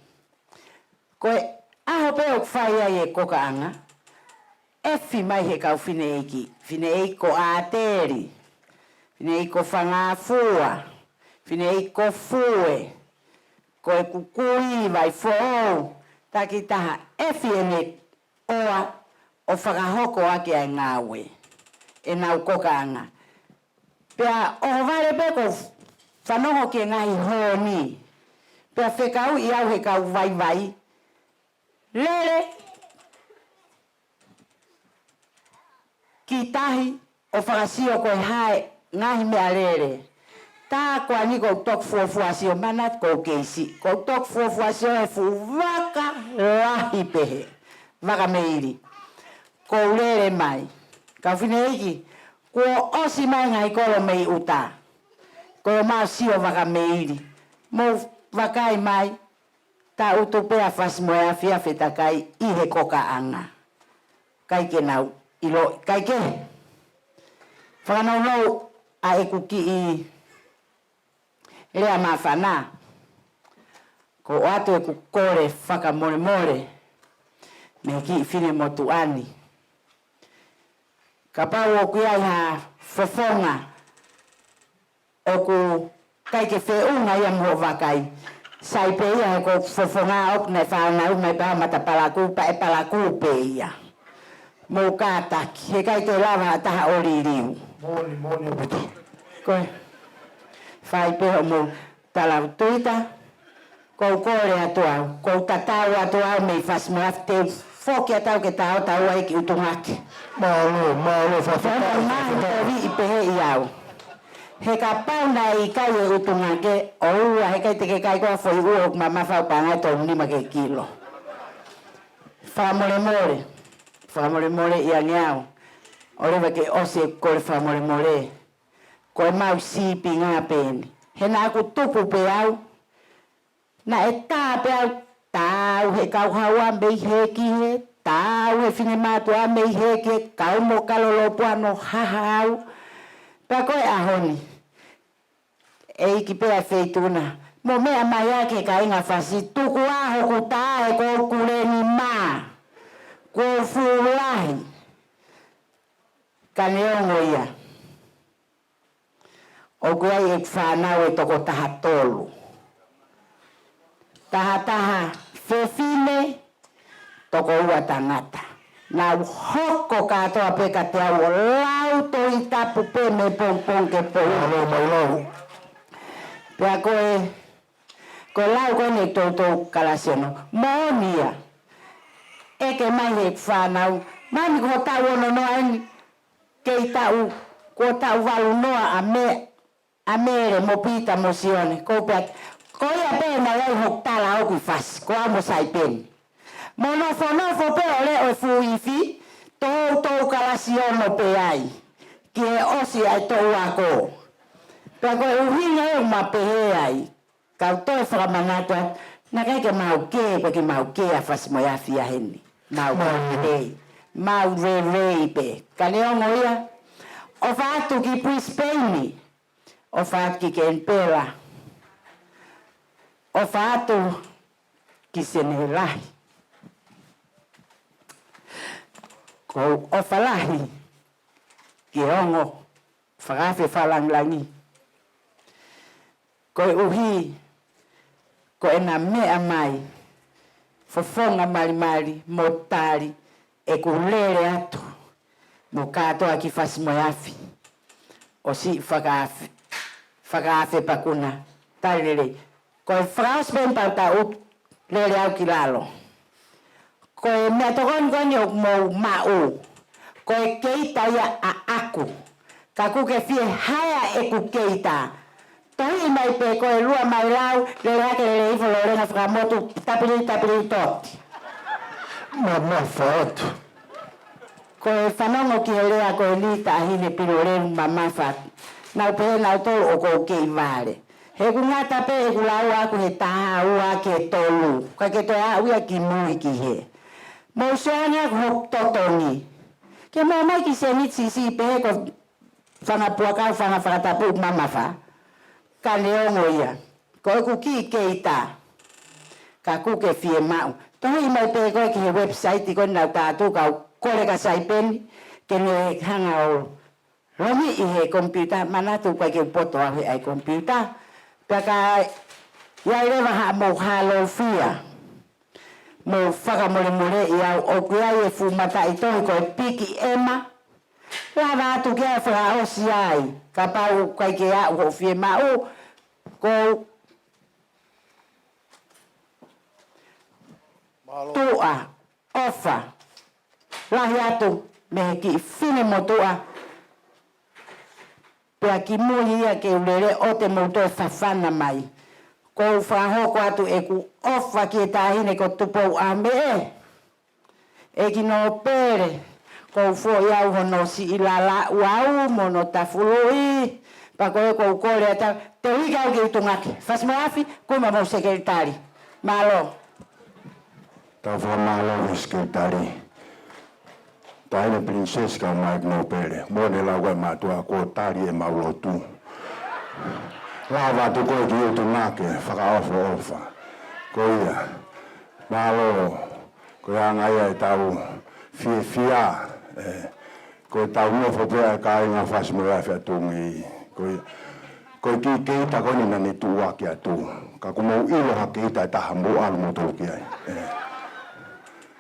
Speaker 7: Koe aho peo whai ai e koka anga. Efi mai he kau whine eiki. Whine eiko āteri. Whine eiko whangāfua. Whine eiko fue. Koe kukui vai fōu, taki taha efi ene oa o whakahoko ake ai ngāwe, e nau koka anga. Pea o vare peko whanoho ke ngahi hōni, pea whekau i au he kau vai, lere ki tahi o whakasio koe hae ngahi mea lere. Tā koa ni kou tok fuafuasio manat kou keisi. Kou tok fuafuasio e fu waka lahi pehe. Waka meiri. Kou lere mai. Kau whine iki. Kua osi mai ngai kolo mei uta. Kolo maa sio waka meiri. Mo wakai mai. Tā utu pea Fasi afi a whetakai i he koka anga. Kai ke nau. Ilo, kai ke. Whakanau lau a eku ki i lea mawhana. Ko atu e ku kore whakamore me ki whine motu ani. Ka pau o kuia ha whawhonga o ku kai ke whiunga ia mo wakai. Sai pe ia ko whawhonga ok nei whanau mai pā mata palaku pa e palaku pe ia. Mo kātaki, he kai te lava taha ori riu.
Speaker 5: Moni puto.
Speaker 7: Koe, whai peho mo talau tuita, kou kore atu au, kou tatau atu au mei Fasi mo afi te whoki atau ke tau tau ai ki utungaki.
Speaker 5: Malo,
Speaker 7: Whai mahi te ri i pehe i au. He ka pauna i kai e utungake, o ua he kai te ke kai koa whai ua ma mawhau pangai tō nima ke kilo. Whamore ia ngiau. O rewa ke ose kore whamore. Koe mau sipi ngā pēni. He nā ku tupu pe au. Na e tā pe au. Tāu he kau haua mei heki he. Tāu he whine mātua mei heki. Kau mo kalolopu ano haha au. Pea koe ahoni. E iki pea Fetu'u. Mo mea mai ake ka inga Fasi. Tuku aho ku tā e ko kureni maa. Ko fulahi. Ka neongo ia. O kuai e whanau e toko taha tolu. Taha whewhine toko ua tangata. Nā hoko katoa peka te au o lau toi tapu pe me Pongipongi Paula. Pea koe lau koe ne tōtou kalasiano. Monia. Eke mai he whanau. Mani ko tau ono noa eni. Kei tau. Ko tau walu noa a mere mo pita mo sione. Ko pia. Ko ia pēna lei hok tala au ki Fasi. Ko amo sai pēni. Mo nofo pe ole o fuifi. Tōtou kalasiono pe ai. Ki e osi ai tōu ako. Pea koe uhinga e uma pehe ai. Kau toi whakamangatua. Na kaike mau ke, koe ki mau ke a Fasi mo ia fia heni. Mau re pe. Ka neongo ia. O whaatu ki Brisbane. O whaatu ki Canberra. O whaatu ki Senelahi. Ko o whalahi ki ongo. Whakawhi whalanglangi. Ko uhi. Ko ena mea mai. Fofonga mari mo tari e kulere atu mo katoa ki Fasi mo afi o si whakaafe pakuna tari lele koe whakaos ben pauta ut lere au ki lalo koe mea tokoni o mo mau koe keita ia a aku ka kuke fie haya e ku keita tohi mai pe koe lua mai lau lele hake lele ifo lorenga whakamotu tapiri toti.
Speaker 5: Mama fatu.
Speaker 7: Koe whanongo ki herea koe lita ahine Pilolevu mama fatu. Nau pehe nau tolu o kou kei vare. He ku ngata pe e ku lau aku he taha ua ke tolu. Ka ke toi a uia ki mui ki he. Mo soanga ku hok totongi. Ke mo mai ki se nitsi si pehe ko whangapuakau whangawhakatapu mama fa. Ka neongo ia. Koe ku ki keita. Ka kuke fie mau. Tohi mai pe koe ki he website koe nau tātu kau kore ka saipeni. Ke ne hanga o romi i he computer. Manatu koe ke poto au he ai computer. Pea ka iai rewa haa mo halo fia. Mo whakamore i au o kuai e fumata i tohi koe piki ema. Lava atu kia whaka osi ai. Ka pau koe ke au ho fie mau. Ko tua, ofa, lahi atu, mehe ki whine mo tua. Pea ki mui ia ke ulere o te mouto e whawhana mai. Ko whahoko atu e ku ofa ki e tāhine ko tupou a me. E ki no pere, ko fo iau hono si ilala uau, mono tafului. Pa koe ko kore ata, te hika au ki utungaki. Fasi mo afi, kuma mo sekretari. Malo.
Speaker 5: Tau whamalo sekretari. Taina prinseska mai no pere. Mone laua matua ko tari e maulotu. Lava tu koe ki utungaki, whaka ofa. Koia. Malo. Koia ngai tau fia. Ko tau mo fopea kai nga Fasi mo Tungi. Ko kita ko ni nani tua kia tu. Ka ko mau ilo ha kita ta hambu al mo tu kia.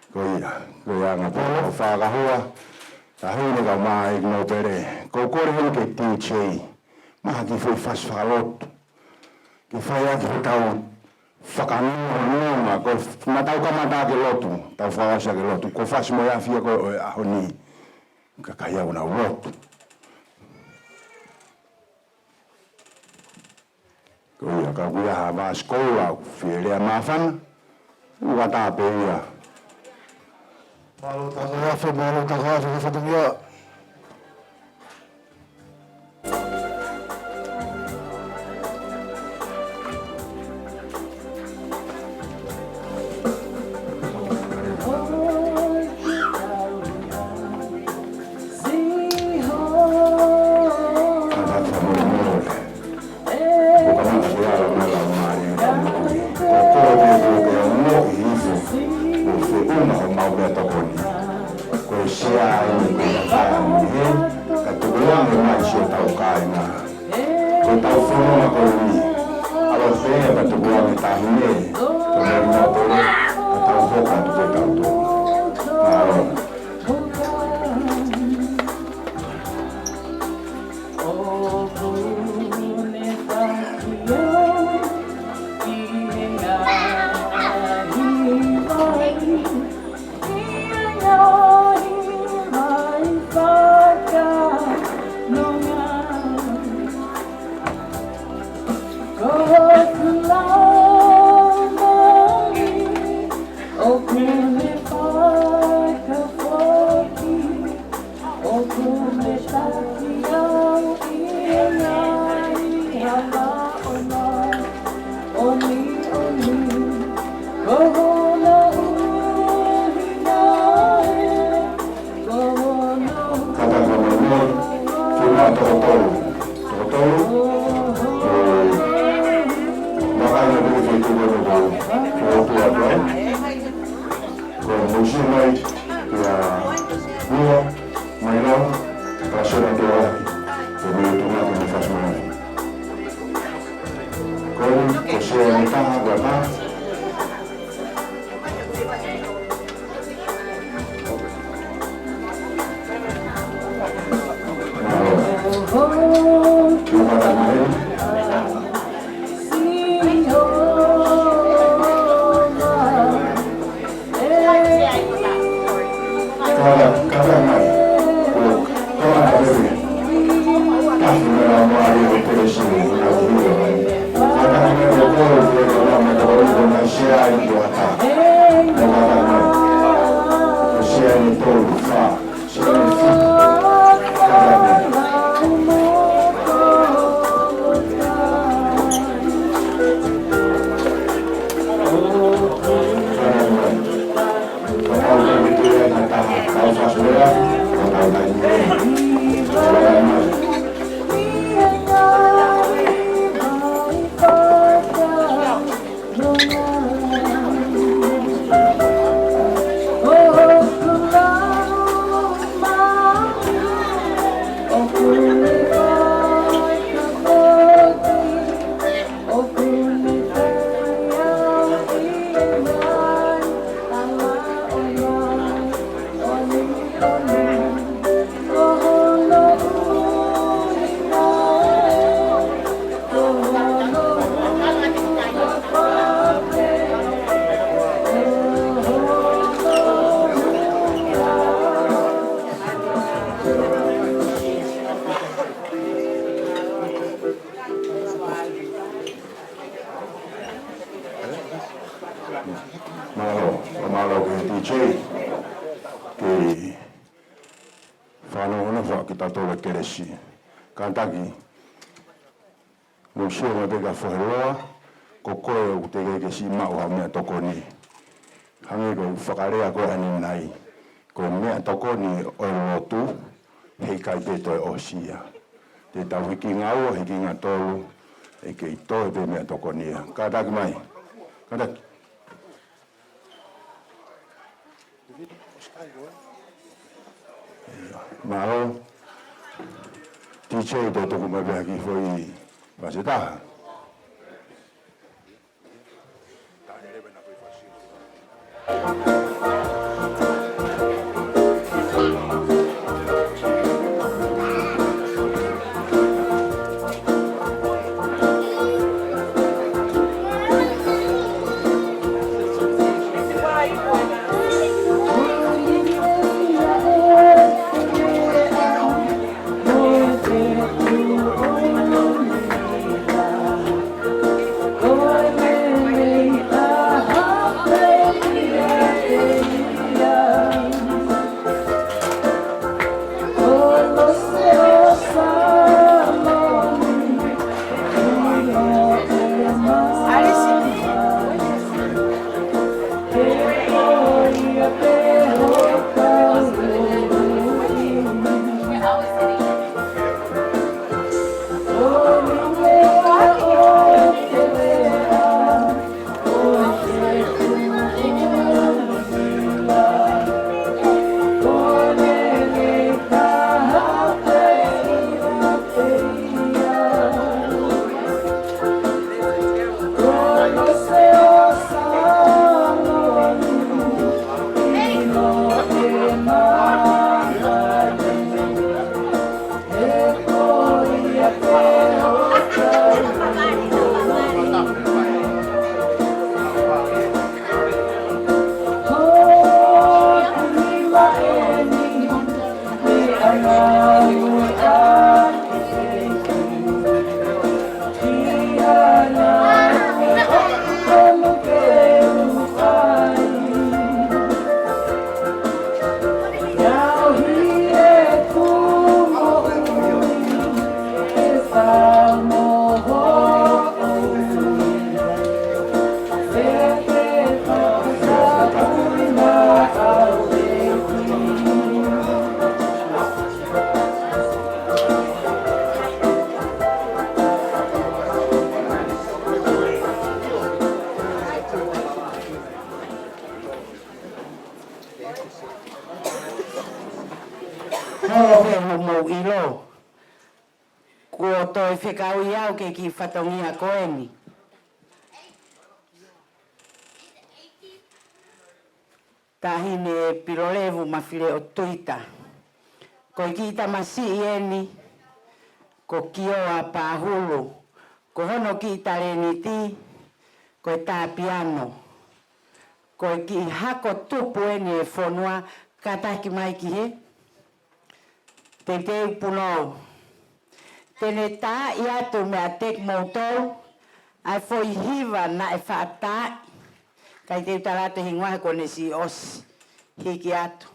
Speaker 5: Koia nga po fa ka hua. Ta hune ka mai no pere. Ko hen ke DJ. Ma ki foi fas falot. Ki fai a tau whakanua ko matau ka mata ke lotu. Tau whawasa ke lotu. Ko Fasi mo fia ko ahoni. Ka kaya una lotu. Koia ka kuia hava skola fielea mafana. Ua tape ia.
Speaker 2: Malo takafe ka fatungia.
Speaker 5: Malo ke DJ ke whanau fa kita tole keresi. Kantaki musio me pega whaheroa ko koe u te ke si mau ha mea tokoni. Hange ko whakarea koe ani nai. Ko mea tokoni o lotu hei kai peto e osia. Te tau hiki ngau hiki ngatolu e ke itoe pe mea tokonia. Kantaki mai. Kantaki.
Speaker 2: Mau, DJ do tu kuma bagi foi pasita.
Speaker 7: Whekau iau ke ki whatongia koeni. Tahine Pilolevu Mafile'o Tuita. Ko ki tamasi ieni, ko kioa pahulu, ko hono ki tareniti, ko ta piano. Ko ki hako tupu eni e whonua, kataki mai ki he. Te teu punou. Tene tā i atu mea tek moutou, ai foi hiva na e whaata, kai te utarate hingoa kone si os hiki atu.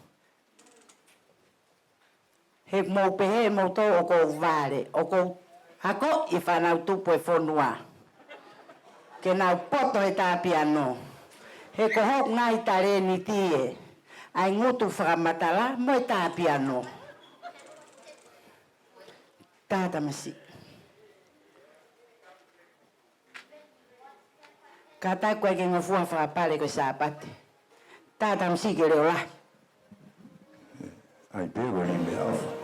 Speaker 7: He moupehe moutou o kou vare, o kou hako i whanau tupu e whonua. Ke nau poto he tā piano. He kohok ngai tare ni tie, ai ngutu whakamatala mo e tā piano. Tata masi. Kata koe ke ngofua whakapale koe sāpate. Tata masi ke reo lai.
Speaker 2: Ai pēwa ni me awha.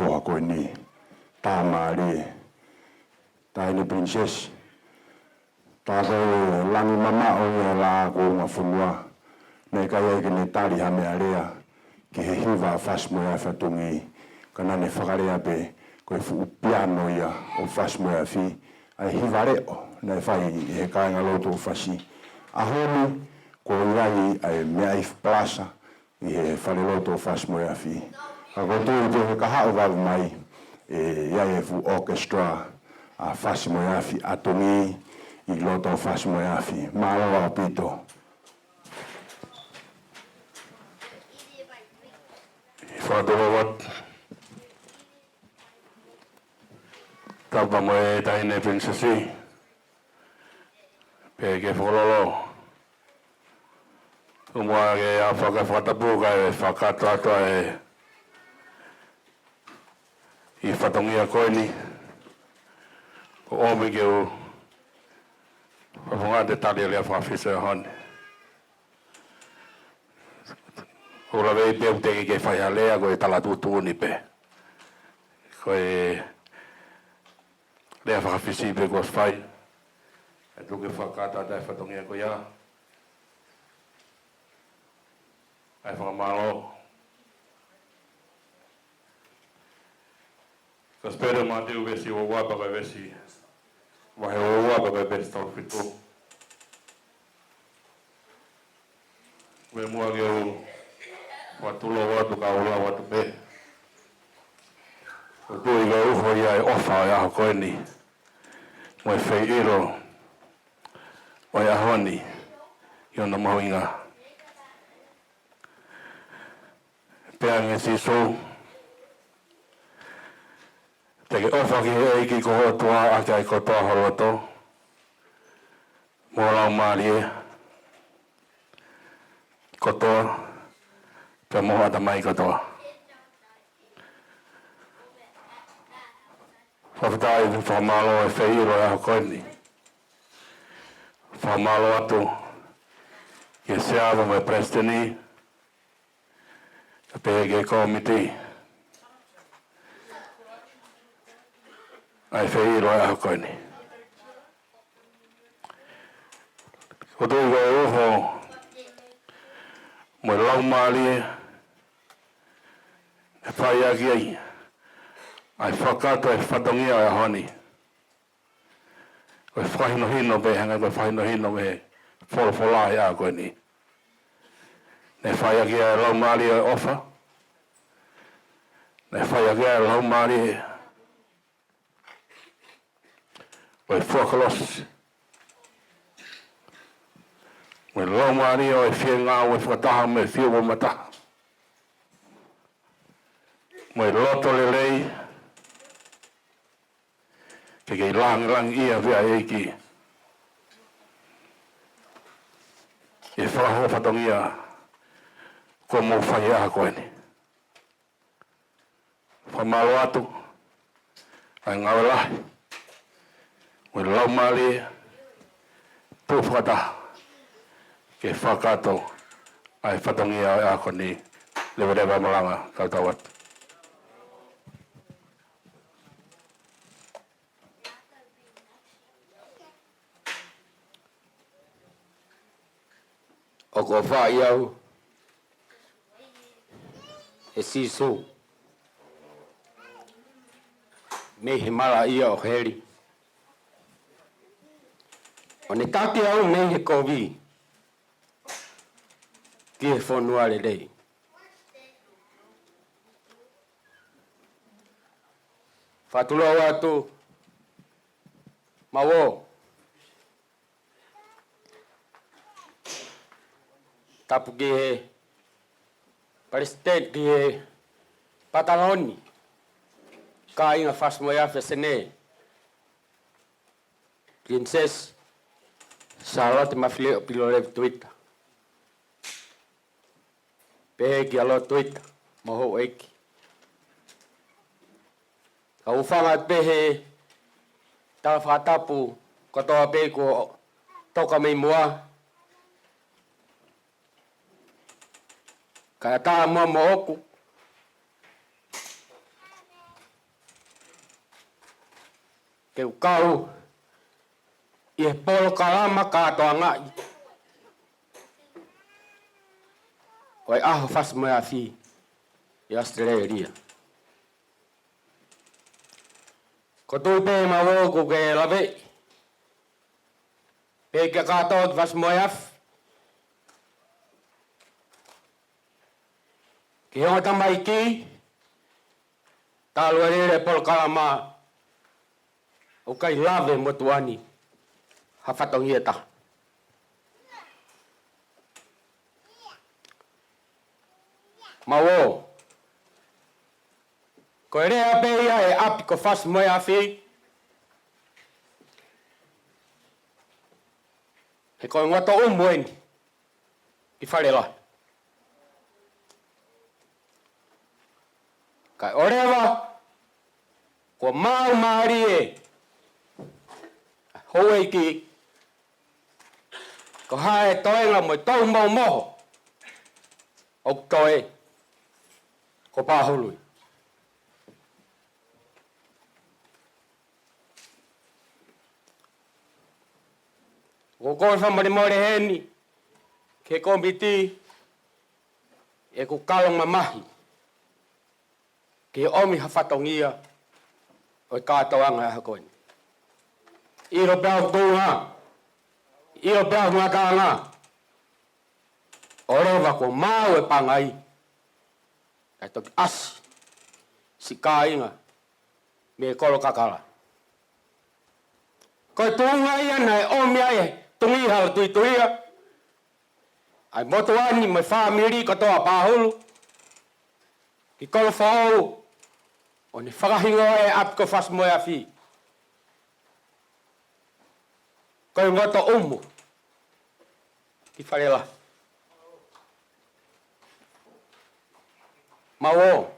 Speaker 2: foha koe ni. Tā maari. Tā ni princess. Tā koe langi mama o ia la ko ngā whunua. Nei kai eke ne tari hame area. Ki he hiva Fasi moe a Tungi. Kana ne whakarea pe koe fu piano ia o Fasi moe a fi. Ai hiva reo. Nei whai he kāinga loto o Fasi. Ahoni ko irai ai mea if plaza. I he whare loto o Fasi moe a fi. Ka koe tū he kahao wavu mai. Iai e fu orchestra a Fasi moe a fi a Tungi. I loto o Fasi moe a fi. Mālawa o pito.
Speaker 8: Whātoro tapa mo e tahine princesi. Pe ke whololo. Umua ke a whakatapu ka e whakatrata e I whatongia koe ni. Ko ome ke u whawhunga te tari lea whawhisa hone. Ora vei pe uteke ke whai halea ko e tala tūtūni pe. Ko e lea whakawhisi pe ko whai. E tuke whakata tai whatongia ko ia. Ai whakamalo. Ko spero mā teu vesi o wapa kai vesi. Wahe o wapa kai vesi tau whitu. Me mua ke o watulo watu ka ola watu pe. O tui ka uho ia e ofa e aho koe ni. Mo e whei iro. O e aho ni. I ona mahuinga. Pea nge siso. Te ke ofa ki he eiki ko hotua a kai ko toa horoto. Mo lau maari e. Ko toa. Pe moha ta mai katoa. Whawhitai whamalo e whairo e hako ni. Whamalo atu. Ke seava me presteni. Ka pege komiti. Ai whairo e hako ni. Ko tui koe uho. Mo lau maari e. E whai aki ai. Ai whakato e whatongia e honi. Koe whahino hino pe hanga koe whahino hino me wholofola e a koe ni. Ne whai aki e lau maari e ofa. Ne whai aki e lau maari e. Koe whakalos. Koe lau maari e whie ngā o e whakataha me whie o mataha. Mo e loto le lei. Ke kei lang ia vea eiki. E whaho whatongia. Ko mo whai aha koe ni. Whamalo atu. Ai ngawe lahi. Mo e lau mali. Tū whakataha. Ke whakato. Ai whatongia e ako ni. Lewa Malanga. Kautawat.
Speaker 9: O ko whai au e siso me he mara ia o heri o ne take au me he kovi ki he whanua le rei whatulo watu mawo tapu ki he president ki he Pataloni ka inga Fasi moe a Sene Princess Salote Mafile'o Pilolevu Tuita pehe ki alo Tuita moho eiki ka ufanga pehe ta whatapu katoa pehe ko toka mei mua Kaya tā mua mo oku. ke ukau i he polo kalama katoa ngai. Oi aho Fasi mai afi i Australia. Ko tui pe mawoku ke lawe. Pe ke katoa ki Fasi mai afi. Ki honga tamai ki. Talu erere polo kalama. O kai lave motuani. Hafatongi eta. Mawo. Ko rea pe ia e api ko Fasi mai afi. He koe ngoto umweni. I wharela. Kai orewa. Ko mau maari e. Hoe ki. Ko hae toenga mo tau mau moho. O toe. Ko pāhului. Ko koe whamare more heni. Ke komiti. E ku kalonga mahi. Ke omi hawhatongia. O kātoanga e hakoini. Iro pēo tūnga. Iro pēo ngakanga. Orewa ko mau e pangai. Kai toki asi. Si kāinga. Me kolo kakala. Koe tūnga ia nei omi ai tungi hala tuituia. Ai motuani mai whamiri katoa pāhulu. Ki kolo whau. O ni whakahingo e apiko Fasi mai afi. Koe ngoto umu. Ki wharela. Mawo.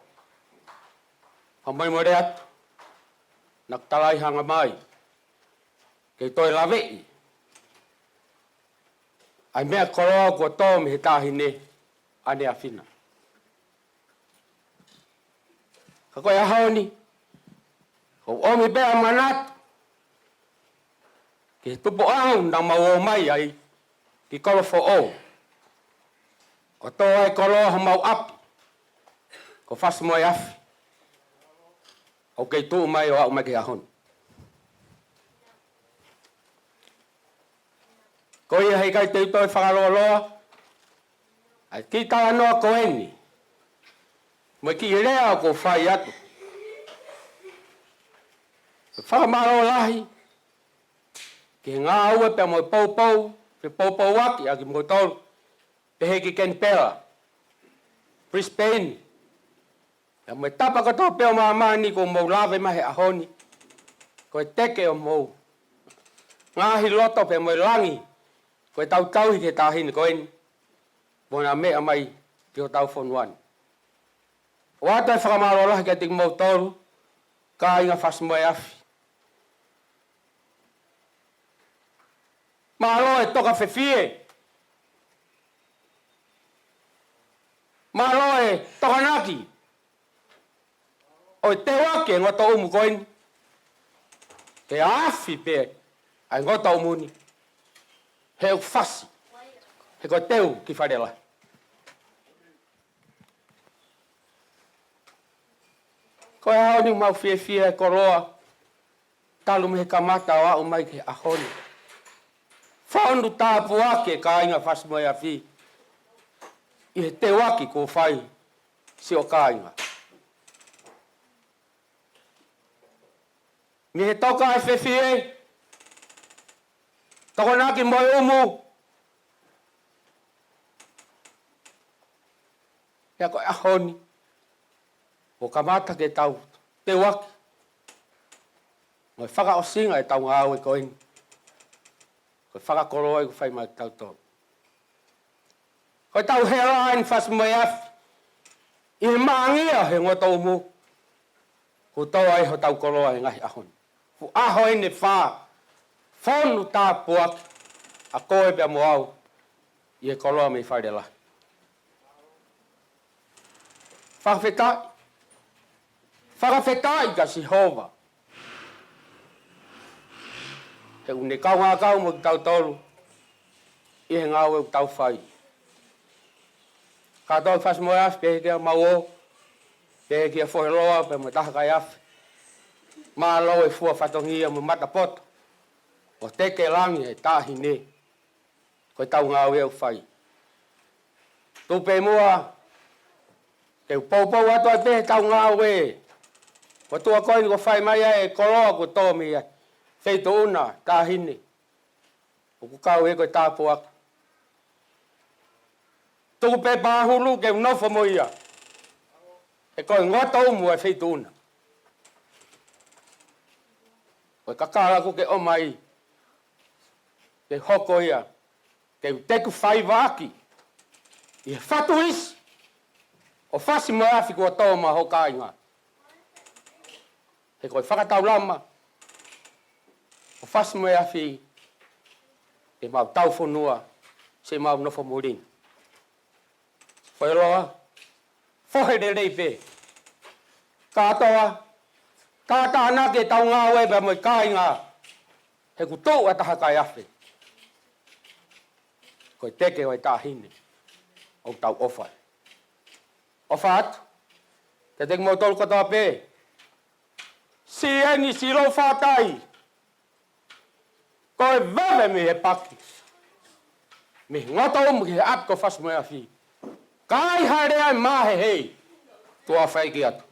Speaker 9: Hamai mo rea atu. Naktalai hanga mai. Kei toi lawei. Ai mea koroa kua tō me he tāhine. Ane a whina. Ka koe ahaoni. Ko omi bea manatu. Ki tupo au na mawo mai ai. Ki kolo fo o. O tō ai koloa ha mau api. Ko Fasi mai afi. O kei tū mai o au mai ki ahoni. Ko ia hei kai te utoi whakaroloa. Ai ki tawa noa ko eni. Moi ki rea ko whai atu. Whakamaro lahi. Ki ngā ue pe moi poupou. Pe poupou waki a ki moi tolu. Pe heki ken pera. Brisbane. Ya moi tapa katoa peo maamani ko mou lave mahe ahoni. Ko e teke o mou. Ngahi loto pe moi langi. Ko e tau tau hi ke tāhini ko eni. Bona mea mai ki o tau whonuani. O atai whakamaro lahi ke tik mou tolu. Ka inga Fasi mai afi. Malo e toka whewhie. Malo e toka naki. O te wake ngoto umu koini. Ke afi pe. Ai ngoto umuni. He u Fasi. He ko teu ki wharela. Ko e hao ni mau whie e koroa. Talu me he kamata o au mai ke ahoni. Whaondu tāpu ake ka inga Fasi mai afi. I he te waki ko whai. Si o ka inga. Mi he toka e whewhie. Toko naki moi umu. Ia koe ahoni. O kamata ke tau te waki. Moi whaka o singa e tau ngāu e koini. Koe whakakoroa e ku whai mai tau tō. Koe tau hera aini Fasi mai afi. I he maangia he ngoto umu. Ko tau ai ho tau koroa e ngahi ahoni. Fu aho ene whā. Whonu tāpu aki. A koe pia mo au. I e koroa me i whairela. Whakawhetai ka si hova. He une kau ngā kau mo tau tolu. I he ngau e tau whai. Ka tau Fasi mo afi ke kia mau ke kia whoheloa pe mo taha kai afi. Mā lau e fua whatongia mo mata poto. O teke langi e tāhi ne. Koe tau ngau e au whai. Tupe mua. Ke upau atu ai pe tau ngau e. Ko tua koe ni ko whai mai e koloa ko tōmi ai. Fetu'u na tāhi ne. O ku kau e koe tāpu aku. Tuku pe pāhulu ke unofo mo ia. E koe ngota umu e Fetu'u na. Koe kakara ku ke omai. Ke hoko ia. Ke teku whai waki. I he whatu isi. O Fasi mo afi kua tōma hoka inga. He koe whakatau lama. O Fasi mo afi. E mau tau whanua. Se mau nofo morin. Whairoa. Whohere rei pe. Kātoa. Kātāna ke tau ngā weba mo i kāinga. He ku tō ataha kai awhi. Koe teke o i tāhine. O tau ofai. Ofa atu. Te teki mo tolu katoa pē. Si eni si lo whātai. Koe vave me he paki. Me ngota umu ki he ap ko Fasi mo e awhi. Kai haere ai mahe hei. Tua whai ki atu.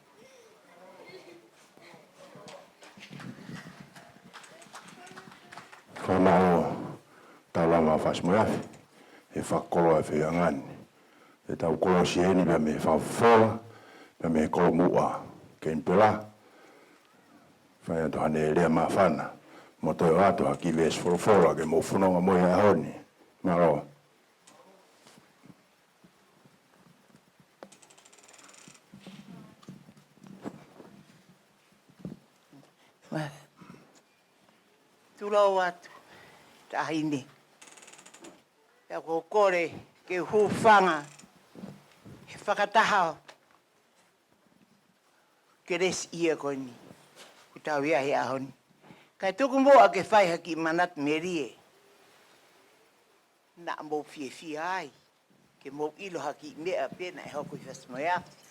Speaker 2: Whanau talanga Fasi mo e awhi. E whakolo e whiangani. E tau kolo si eni pia me whawhola. Pia me kolo mua. Kein pela. Whai atu hane e rea maa whana. Mo toi o atu haki ves wholofola ke mo whunonga mo i ahoni. Maro.
Speaker 10: Tulau atu, tahine. Pea ko kore ke hufanga, he whakataha ke res ia koe ni. Kutau ia he ahoni. Kai tuku moa ke whai haki manat merie. Na mo fie ai. Ke mo ilo haki mea pena e hoko i Fasi mo e afi.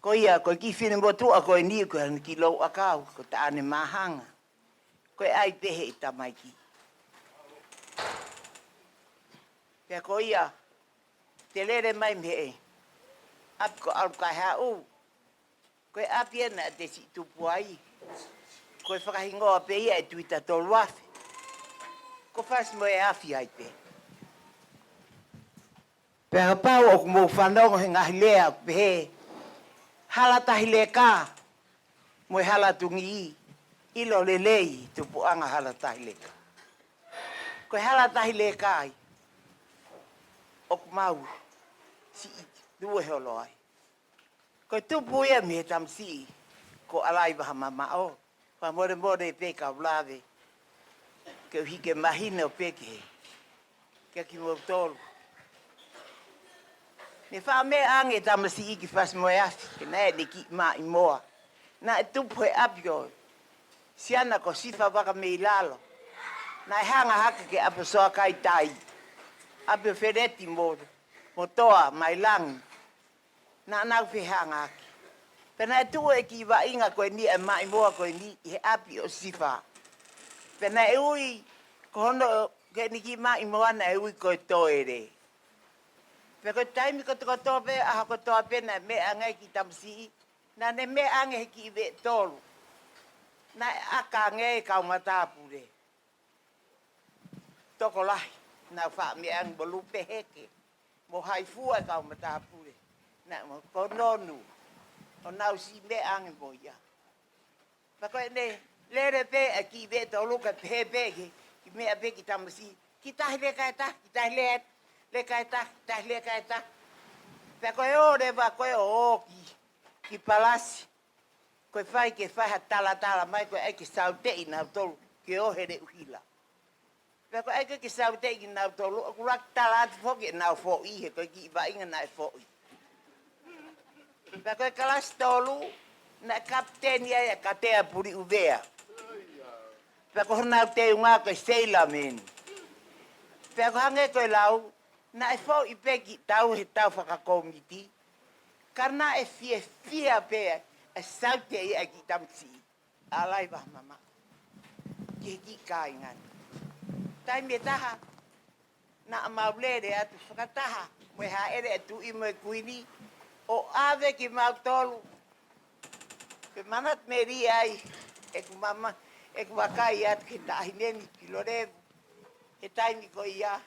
Speaker 10: Ko ia, ko ki whine mo tua koe ni koe hana ki lau akau, ko taane mahanga. Koe ai pehe i tamaiki. Pea ko ia, te lere mai mehe. Api ko alu kai hau. Koe api ena te si tupu ai. Koe whakahingoa pe ia e Tuita tolu afi. Ko Fasi mo e afi ai pe. Pea pau o kumo whanongo he ngahi lea pehe. Hala tahi le ka. Mo e hala tungi i. Ilo le lei tupu anga hala tahi le ka. Koe hala tahi le kai. O kumau. Si i due holo ai. Koe tupu ia me tamsi. Ko alai waha mamao. Wa more pe ka ulave. Ke hike mahine o peke. Ke ki mo tolu. Ne wha me ange tamasi i ki Fasi mo e afi. Ke nae ni ki maa i moa. Na e tupu e apio. Siana ko sifa waka me i lalo. Na e hanga haka ke apo soa kai tai. Apio whereti mo toa mai langi. Na nau whi hanga haki. Pena e tua e ki wa inga koe ni e mai moa koe ni he api o sifa. Pena e ui ko hono ke ni ki mai moa na e ui koe toere. Pe koe taimi ko toko tope aha ko toa pena me angai ki tamsi. Na ne me ange ki i ve tolu. Na aka nge kau matapure. Toko lahi. Na wha me ang bolupe heke. Mo haifua kau matapure. Na mo kononu. O nau si me ange mo ia. Pa koe ne, lere pe a ki ve tolu ka pe peke. Ki me a pe ki tamasi. Ki tahi le kai ta, ki tahi le kai ta, ki tahi le kai ta. Pa koe o rewa koe o ki palasi. Koe whai ke whai ha tala mai koe eke Salote i nau tolu ke ohere uhila. Pea koe eke ke Salote i nau tolu, o kurak tala atu whoki e nau fo ihe, koe ki iwa inga nai fo i. Pea koe kalasi tolu, na kapteni ai a katea puri uvea. Pe ko na te unga ko sailor men. Pe ko hange ko lau na e fo I peki tau he tau whakakomiti. Karna e fia pe e saute I a ki tamsi. Alai wa mama. Ki kai ngan. Tai me taha na maulere atu whakataha. Moe ha ere atu I moe kuini. O ave ki mau tolu. Pe manat me ri ai. E ku mama. E ku wakai atu ki tahineni Pilolevu. E taimi ko ia.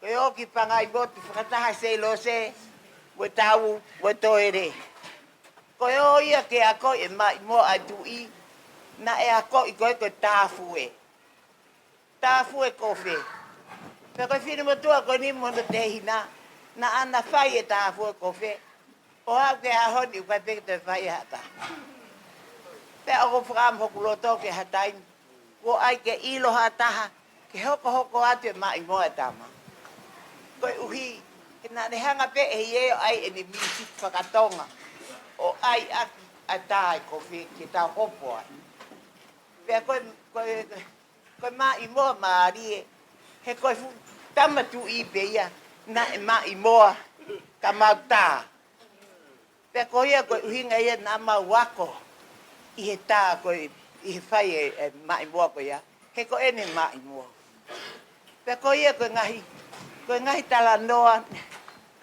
Speaker 10: Ko e oki pangai botu whakataha se lo se. We tau, we toere. Ko e o ia ke ako e mai mo atu I. Na e ako I koe koe tāfue. Tāfue kofe. Pe koe whini mo tua koe ni mono te hina. Na ana whai e tāfue kofe. O hau ke hahoni u koe peke te whai hata. Pe ako whakam hoku loto ke hataini. Ko ai ke ilo hataha. Ke hoko atu e mai mo e tama. Koe uhi. Ke na ne hanga pe e hieo ai e ni misi whakatonga. O ai aki a tāi kofe ke tau hopo ai. Pea koe mai moa maarie. He koe fu tamatu I pe ia. Na e mai moa ka mau tā. Pea koe ia koe uhinga ia na mau wako. I he tā koe, I he whai e mai moa koe ia. He koe ene mai moa. Pea koe ia koe ngahi tala noa.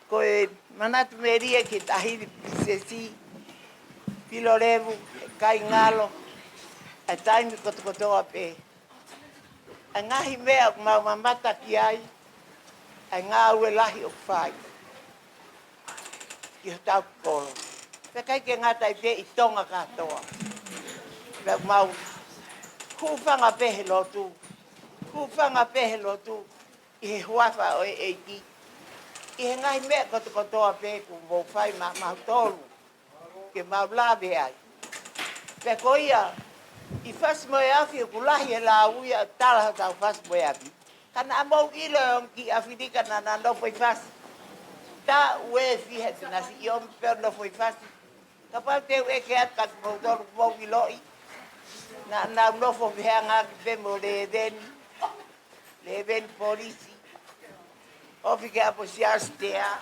Speaker 10: Koe manatu meria ki tahiri pisesi. Pilolevu, kai ngalo. A taimi kotokotoa pe. A ngahi mea mau mamata ki ai. A ngā ue lahi o whai. Ki ho tau kolo. Pe kai ke ngata I pe I tonga katoa. Pe mau hūwhanga pehe lotu. Hūwhanga pehe lotu. I he huafa o e eiki. I he ngahi mea kotokotoa pe ku mo whai mau tolu. Ke mau lawe ai. Pe ko ia. I Fasi moe afi ku lahi e la uia tala tau Fasi moe afi. Kana amau ilo yon ki Afrika na nandofo I Fasi. Ta ue fihe te nasi I omi peo nofo I Fasi. Ka pau te ue ke at kati mou toru mou iloi. Na nofo fihe ngaki pe mo le eveni polisi. Ofi ke apo siasi te a.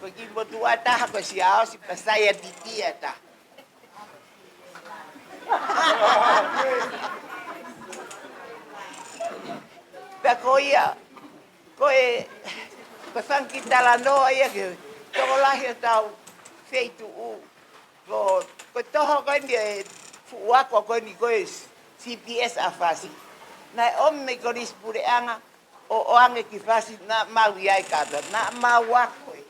Speaker 10: Ko ki mo tua taha ko siasi pasaya titia ta. Pea ko ia, ko whanki tala noa ia ke toko lahi o tau Fetu'u. Ko toho koe ni e fuuako koe ni koe CPS a Fasi. Na omi me koris pureanga o ange ki Fasi na mau iai kata. Na mau wako e.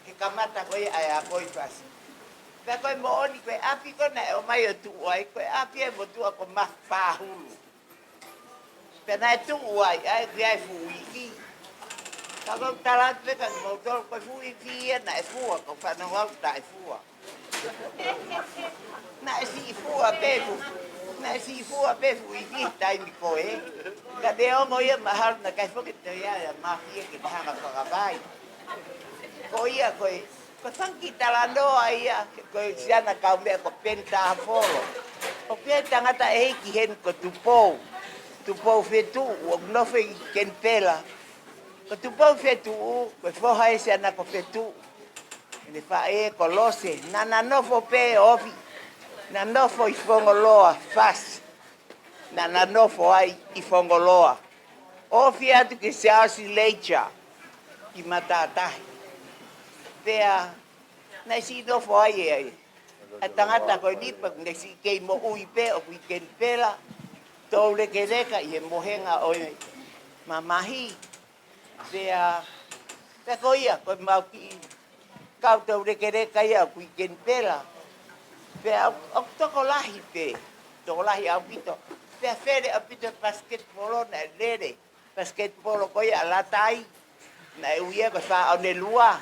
Speaker 10: Ke kamata koe ai a koe Fasi. Pea koe mo oni koe api koe na o mai o tuu ai. Koe api e mo tua ko ma whahulu. Pea na e tuu ai ai fuuiki. Ka kong talat peka ni mo tolo koe fuuiki ia na e fua. Ko whanau ta e fua. Na e si fua pefu. Na e si fua pefu fuuiki taimi koe. Ka te ongo ia mahal na kai fuki te ia mafia ki tahanga whakabai. Ko ia koe. Ko whanki tala noa ia, koe siana kau mea ko penta hafolo. O pia tangata e heiki hen ko tupou. Tupou Fetu'u, o nofe I ken pela. Ko tupou Fetu'u, koe foha e siana ko Fetu'u. Ne wha e ko lose, na nofo pe ofi. Na nofo I whongoloa, Fasi. Na nofo ai I whongoloa. Ofi atu ke seasi leicha, I matatahi. Pea, na si no fo ai ai. A tangata ko ni pa ne si ke mo ui pe o kui ken pela. To le ke deka I mohenga o mamahi. Pea, pe ko ia ko mau ki kau to le ke deka ia kui ken pela. Pea o toko lahi pe. Toko lahi au pito. Pea fere a pito basketball na lere. Basketball ko ia latai. Na uia ko fa o ne lua.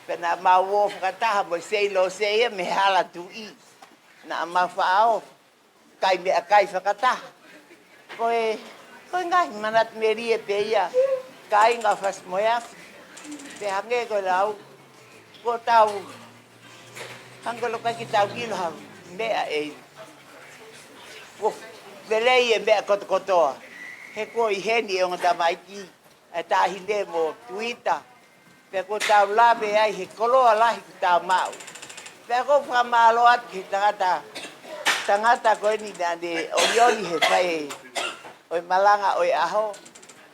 Speaker 10: Pena mau whakataha mo seilo seia me hala tui. Na mau whaao. Kai mea kai whakataha. Koe ngai manat me rie pe ia. Kai ngā Fasi moe afi. Pe hange koe lau. Ko tau. Hangolo kai ki tau kilo hau. Mea e. Velei e mea kotokotoa. He ko I heni o ngata maiki. E tahi le mo Tuita. Pe ko tau lawe ai he koloa lahi ki tau mau. Pe ko whamalo atu ki tangata. Tangata koe ni nane o ioni he whae. Oi Malanga oi aho.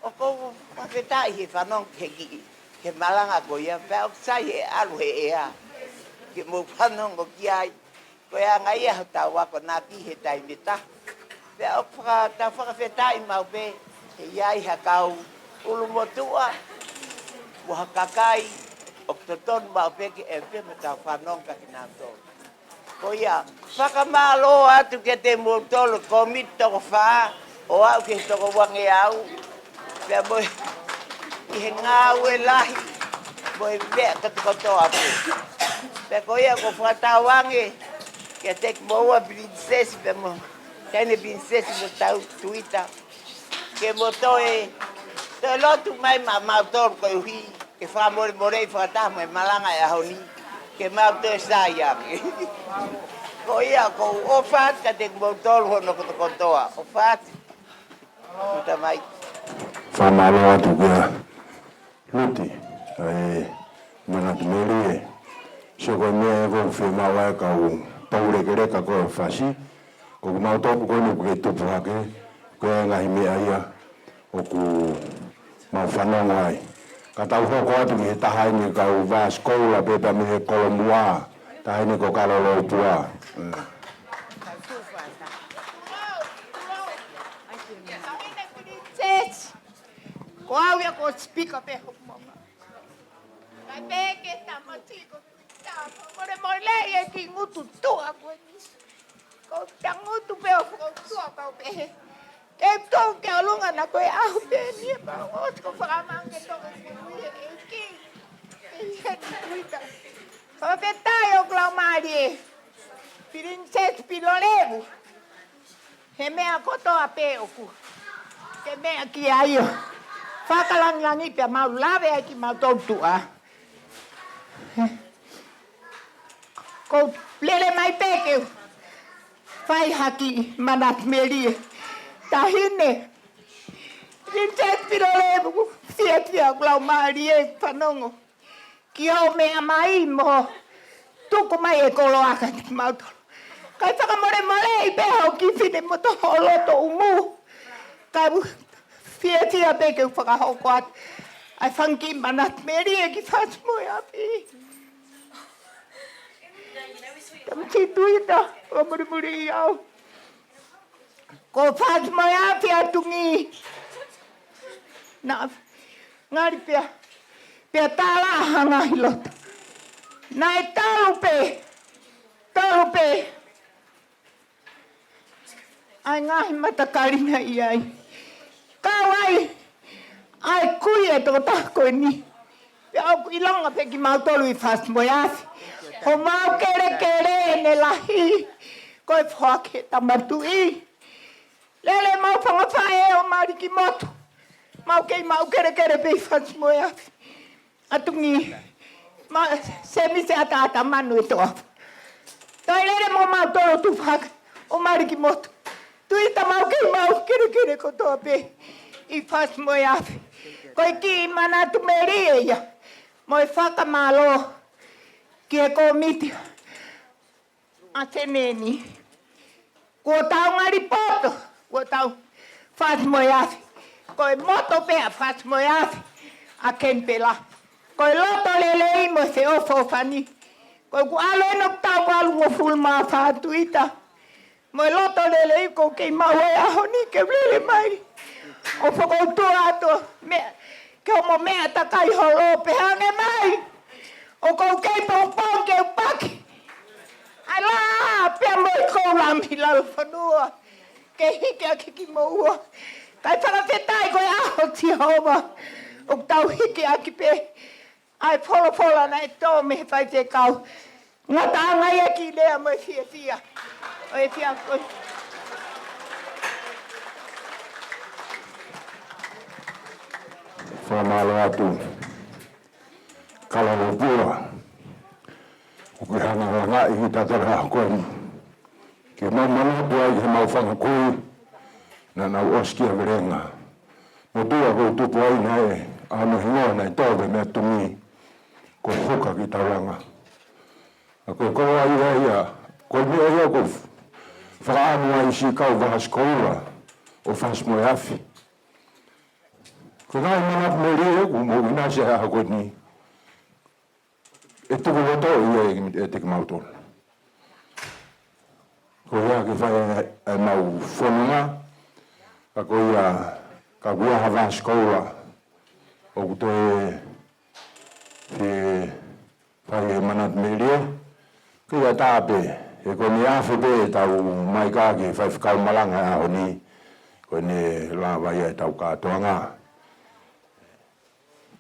Speaker 10: O ko whawhetai he whanong he ki. He Malanga ko ia. Pe o sai he alu he ea. Ke mo whanong o ki ai. Ko ea ngai aho tau wako nā ki he tai meta. Pe o ta whakawhetai mau pe. He iai hakau ulu motua. Mo hakakai. O toton mau pe ke e pe me tau whanong ka ki nā tō. Ko ia. Whakamalo atu ke te mo tolo komit toko whaa. O au ke toko wange au. Pe mo I he ngā ue lahi. Mo e mea katokotoa pe. Pe ko ia ko whatawange. Ke te moa princesi pe mo. Tene princesi mo tau Tuita. Ke mo toe. Te lotu mai ma mautor ko hui. Ke whamore morei whakataha mo e Malanga e ahoni. Ke mau toe sāiange. Ko ia ko o whaat ka te mautor hono kotokotoa. O whaat. Muta mai.
Speaker 5: Whamalo atu kia luti. Manatu meri e. So ko mea e ko whimawa e kau paure ke reka ko Fasi. Ko mau topu ko ni ke tupu hake. Ko e ngahi mea ia. O ku mau whanonga ai. Ka tau hoko atu ki he tahaini kau vā skola pepa mi he kolomua. Tahaini ko kalolo tua.
Speaker 11: Ko au ia ko speaker pe ho mama. Kai peke tamatiko ta more mole e ki ngutu tua ko ni. Ko tangutu pe o ko tua ka pe. Ke to ke alunga na ko au pe ni pa o ko fa mange to e ki. E Tuita. Ko pe tai o glaumari. Princess Pilolevu. He mea koto a pe o ku. Ke mea ki aio. Whakalangilangi pia mau lawe ai ki mau tautua. Ko lele mai peke. Whai haki manat meri. Tahine. Princess Pilolevu. Fia glau maari e whanongo. Ki au mea mai mo. Tuku mai e kolo aka ki mau tolo. Kai whakamore mole i peho ki whine mo toho loto umu. Kai fia peke whakahoko atu. Ai whanki manat meri e ki whasmoe api. Tamti Tuita, o muri i au. Ko whasmoe api a Tungi. Nā, ngari pia. Pia tāla hanga i loto. Nā e talupe. Ai ngahi matakarina i ai. Kau ai kui e tō tako e ni. Au I longa pe ki mau tolu I fast moi afi. Ho mau kere ne lahi. Koe whake tamatu I. Lele mau whangawhae o mauri ki motu. Mau kere pe I fast moi afi. Atungi. Se se ata manu e tō. Toi lele mau tolu tu whake. O mauri ki motu. Tuita mau kere ko tō pe. I fast moi afi. Koe ki manatu meri e ia. Moi whakamalo. Ki e komiti. A teneni. Kua tau ngari poto. Kua tau fast moi afi. Koe moto pea fast moi afi. A ken pela. Koe loto lele I mo se ofo fani. Koe ku alo enok tau walu mo fulma wha Tuita. Moi loto lele I ko kei mau e aho ni ke lele mai. O whakautua ato. Ke o mo mea takai holo pe hange mai. O kou kei pōpōng ke upaki. Ai la, pia mo I kou rami lalo whanua. Ke hike a kiki mo ua. Kai whakawhetai koe aho ti homa. O tau hike a ki pe. Ai pola na e tō me whai te kau. Ngata angai e ki lea mo e fia. O e fia koe.
Speaker 5: Whamalo atu. Kalalo pua. O ke hanga I ki tatara koe.
Speaker 2: Ke mamana tuai he mau whanga kui, na nau oskia verenga. Mo tua ko tupu ai nei, ano hingoa nei tōwe mea tungi, ko huka ki tauranga. A koe koe ai ia, koe mea ia ko whakaanu ai si kau wahas koura, o whas moe afi. Ko ngai mana me rea ku mo ina se ha ko ni. E tuku roto ia e te mautona. Ko ia ke whai e mau whanunga, ka ko ia ka bua hawa skola o kuto e whai e manat me rea. Ko ia tāpe, e ko ni awhi pe tau mai kāki whai whakau malanga a honi, ko ne la vai e tau kātoa ngā.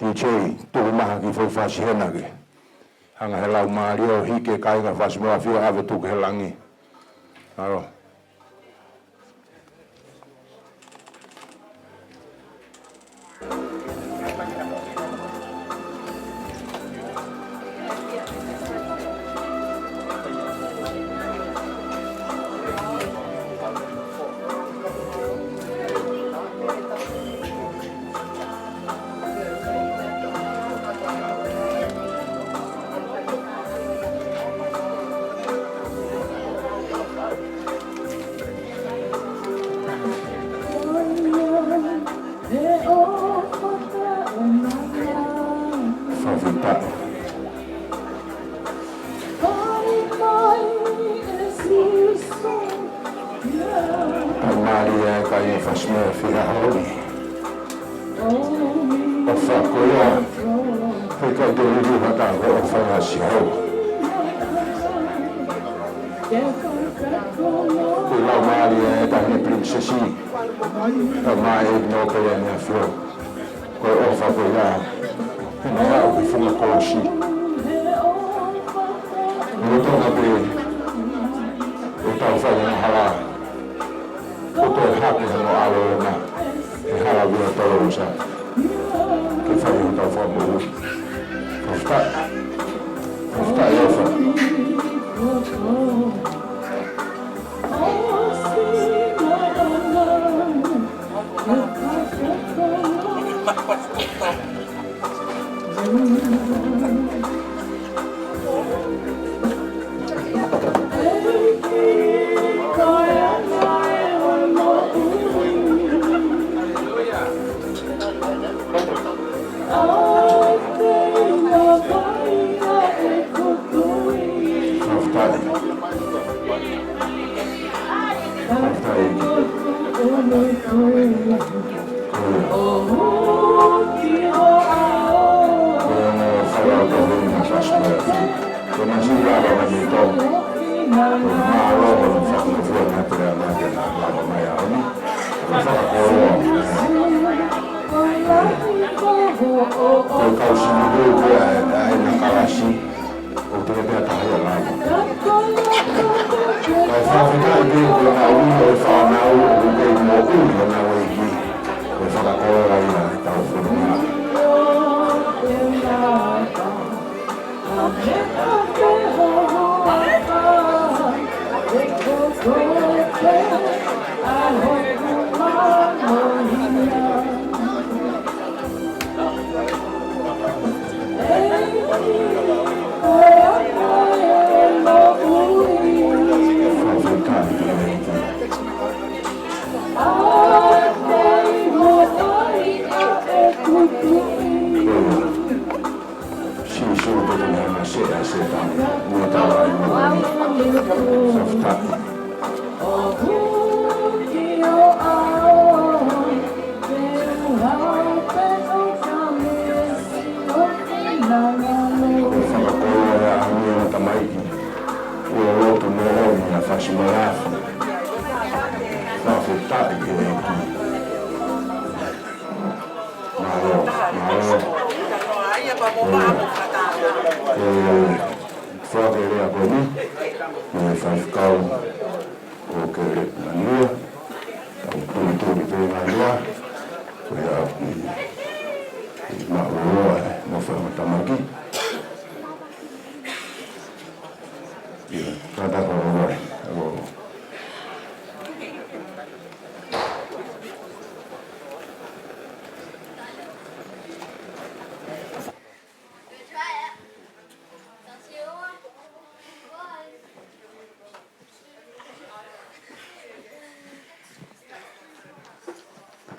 Speaker 2: Tichei, tuku maha ki whai Fasi hena ke. Hanga he lau maari o hike kainga Fasi mua whia awe tuku he langi. Aro.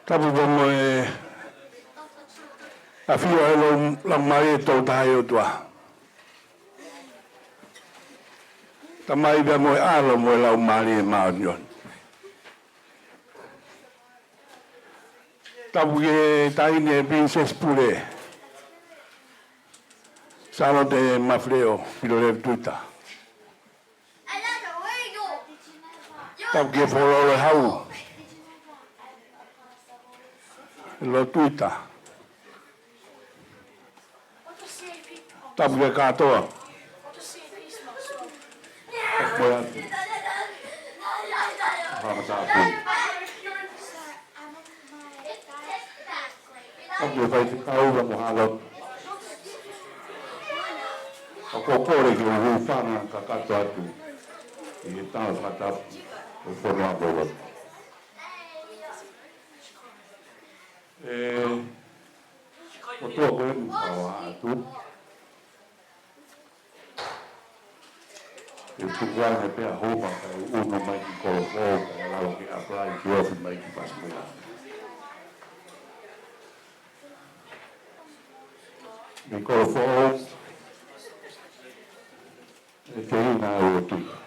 Speaker 8: Tapu bongo a fio e lo mai tō tahi o tua. Ta mai bea moe alo moe lau mari e maonion. Tapu ke taine e Princess Pure. Salote Mafile'o, Pilolevu Tuita. Tapu ke Polole hau. Lo Tuita. Tapu ke katoa. Tapu vai te kaura mo halo. Ako kore ki o whanga ka kato atu. I tau whatap o whono abola. O tō koe mu kawa atu. E tukuai me pēr hōpa kai uno mai ki koro fō kai lau ki apply ki ofi mai ki pasmea. Me koro fō e te ina o Tuita.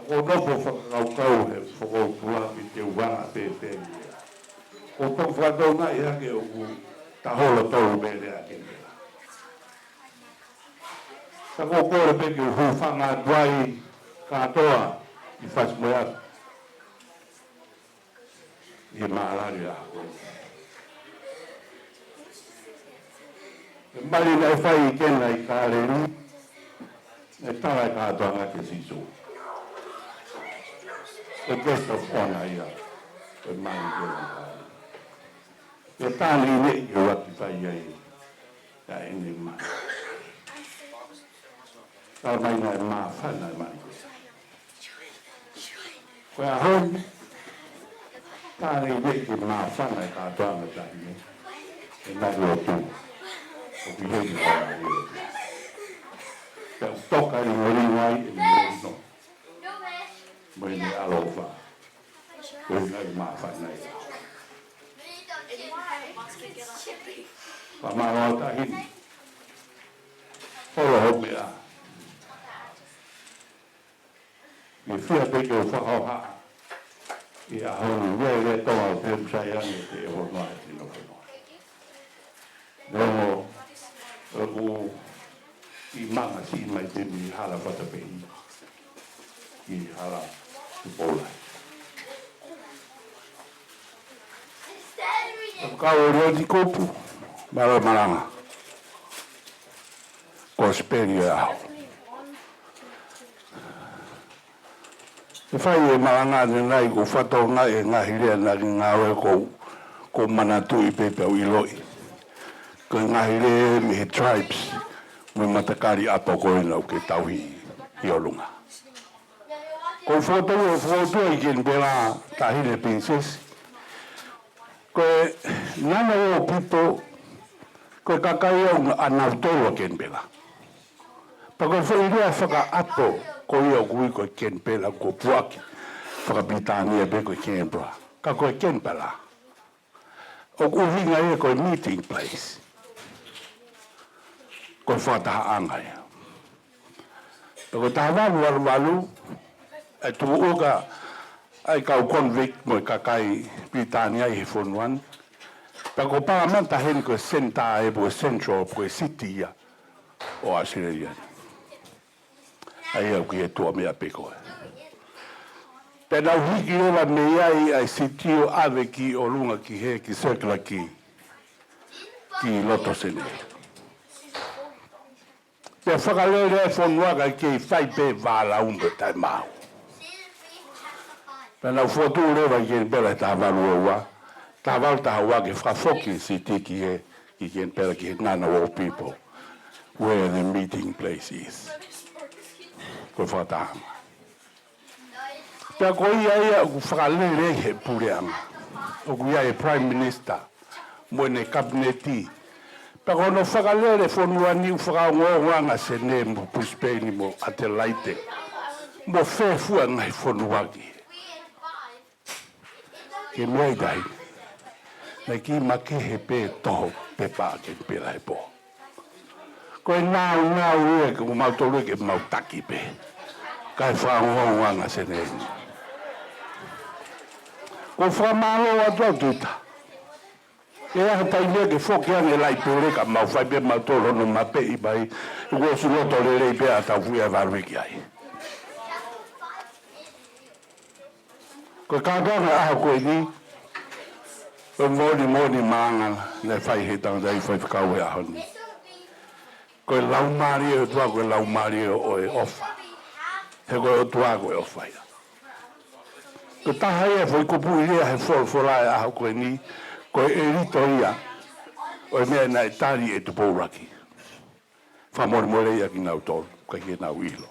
Speaker 8: Ako nopo whakaukau he whakautua ki te uwanga pēpēngia. O tō whakatau ngai hake o ku tahola tōru mele a kemera. Tako kore peke o hūwhanga duai katoa i Fasmoea. I maalari a koe. E mari nei whai i kena i kāreru, e tawa i katoa ngā ke siso. E guest of honor ia, e mari kena i kāreru. E tāni ne i o waki whai ai, ia ene mai. Tāra mai ngai mā whana i mari kena. Koe a honi, tāni ne i mā whana i katoa ngā tāni, e nari o tū. O ki hei whana i o. Pea toka i mori ngai e mori no. Moi ni alofa. Koe ngai mā whana i. Whamaro ta hini. Holo ho mea. I whia peke o whakau haa. I a honi wele tonga o pēmsai ange te e honoa e tino whanoa. Noho o i manga si mai te mi hala whatapehi. I hala i Paula. Kau o roti kopu. Maro Malanga. Ko speri e aho. E whai e Malanga ne nai ko whatonga e ngahi rea nari ngawe ko manatu i pepe au iloi. Ko ngahi rea me he tribes me matakari ato koe nau ke tauhi i olunga. Ko whotua i ken pera tahine princess. Ko nana o pipo ko kakai au anautoro ken pera. Pa ko whairea whaka ato ko ia kui ko ken pera ko puaki. Whaka Britania pe ko Canberra. Ka ko ken pera. O uhinga e ko meeting place. Ko whataha angai. Ko tahawalu walu e tu uga ai kau convict mo kakai Britania i whonuan. Ko paramanta hen ko senta e po central po city ia o Australia. Ai au ki e tua mea peko. Pena hiki ola mea i ai city o ave ki o lunga ki he ki circular ki loto sene. Pe whakalere e whonuaga ki whai pe wala umbe tai mau. Pena ufotu rewa ki e bela ta walu oua. Ta walu ta hawa ki whafoki city ki e bela ki nana all people. Where the meeting place is. Ko whatahama. Pea ko ia ku whakalere he pureanga. O ku ia e prime minister. Mo ne kabineti. Pea ko no whakalere whonua ni whakaongoanga se ne mo Brisbane mo Adelaide. Mo whewhua ngai whonuaki. ke mei dai na ki ma ke he pe to pe pa ke pe lai po ko ngau e ko ma to le ke ma taki pe kai fa ngo nga se ne ko fa ma lo wa tuta e a tai le ke fo ke ane lai pe le ka ma fa be ma to lo no ma pe i bai ko su lo to le pe a ta fu e va ri ki ai ko ka ga a ko ni o moni manga le fai he tang dai fai ka we a honi ko lau mari o tua ko lau mari o e ofa he ko tua ko e ofa ya ko ta hai foi ko pu ia he fo la a ko ni ko e ritoria o me na itali e tu poraki fa mole ia ki na auto ko ki na wilo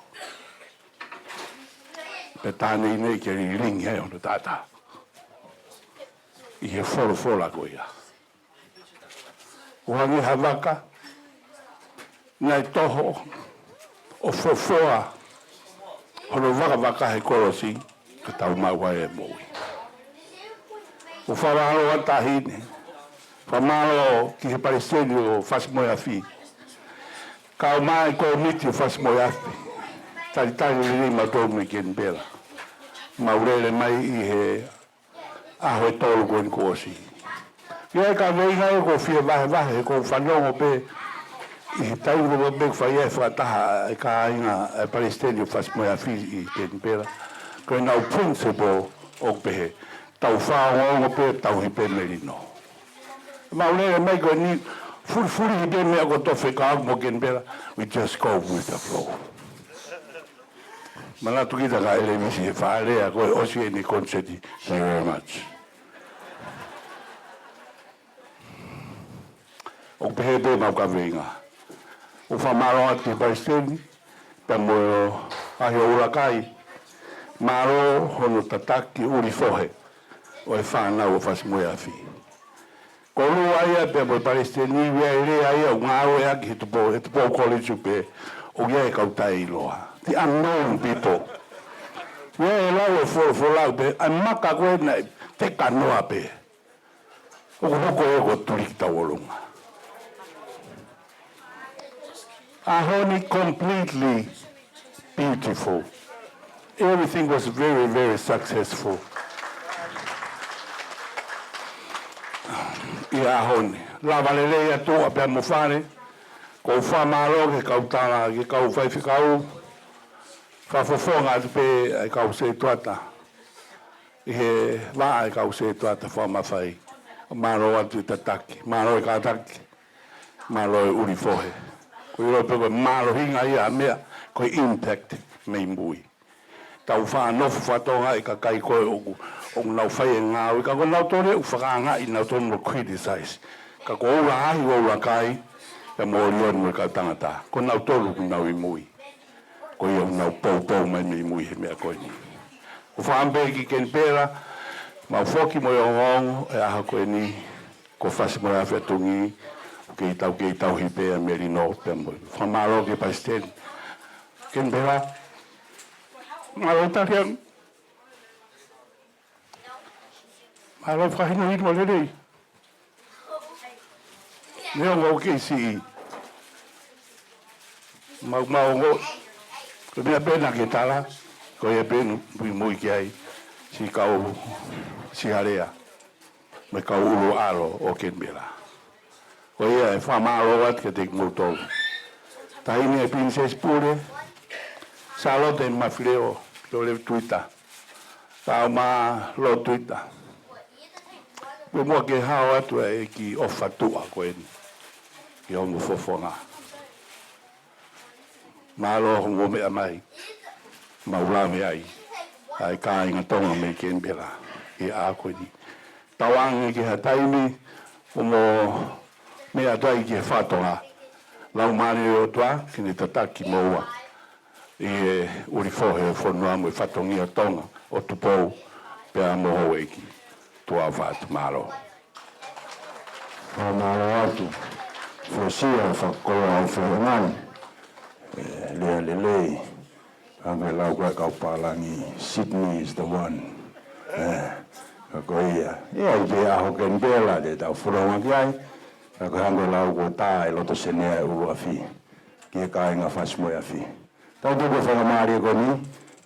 Speaker 8: petani nei ke ring he on tata i he fo la ko ia o hangi havaka nai toho o fofoa hono waka he korosi ka tau maua e moi o whawaro atahine whamaro ki he pariseni o Fasi moi afi ka o mai ko miti o Fasi moi afi tari rini matou me ken pera maurele mai i he aho e tolu ko ni kosi ia ka veinga e ko fie vahe ko whanongo pe i tai ngo be fa ia fa ta ka ina palestinio Fasi moi afi i ken pera ko na o principle o pe tau fa ngo pe tau hi pe merino ma ule mai ko ni furi hi pe me ko to fe ka mo ken pera we just go with the flow mana tu kita ka ele mi si fa ale ko o si ni concedi thank you very much o pe ma ka venga o fa maro ati palestini pe mo a yo urakai maro hono tataki uri fohe o e fa na o Fasi moi afi ko lu ai pe mo palestini ia ile ai o ngao e aki tu po college pe o ia e kautai loa the unknown people ia la o for la pe a maka ko na te kanoa pe o ko turita wolunga ahoni completely beautiful. Everything was very, very successful. Ia honi. La valere tu ape mo fare. Ko fa malo ke kautala ke kau fai fikau. Fa fofonga pe ai kau se tuata. E va ai kau se tuata fa ma fai. Malo atu tataki. Malo ka tataki. Malo uri fohe. Ko iro pe malo hinga ia mea ko impact me mbui. Tau wha nofu whatonga i ka kai koe o nau whai e ngāu. I ka ko nau tore u whakanga i nau tonu criticize. Ka ko ura ahi o ura kai e mōri onu e ka tangata. Ko nau tolu ku nau i mui. Ko i au nau pou mai me i mui he mea koe ni. O whaambe ki ken pera, mau whoki mo i ongongo e aha koe ni. Ko Fasi moi a Tungi, ke i tau hipe a meri no pe mo. Whamaro ke paisten. Ken pera, malo tarian. Malo whahino hito le rei. Neo ngau ke si. Mau ngo. Ko mea pena ke tala. Ko ia penu pui mui ki ai. Si kau si harea. Me kau ulu alo o ken bera. Ko ia e whamaro wat ke te ngutou. Tahini e princess pure. Salote Mafile'o. Pilolevu Tuita. Tau ma lo Tuita. Pe mua ke hao atu e ki ofa tua koe ni. Ki hongo fofonga. Ma lo hongo mea mai. Maula me ai. Ai ka inga tonga me ken bera. I a koe ni. Tawangi ki hataimi. Omo mea dai ki he whatonga. Lau mani o tua. Kini tataki moua. I uri fohe o whanua mo i whatongi o tonga o tupou pe a moho eki tua whatu maro.
Speaker 5: Maro atu, whasia whakoa o whengan, lea lelei, ame lau koe kau palangi, Sydney is the one.
Speaker 2: Ko ia i te aho ken bela te tau whuronga ki ai. Ko hango lau ko tā e loto senea uru a fi. Ki e kai ngā whasmoe a fi. Tau tuko whangamari ko ni,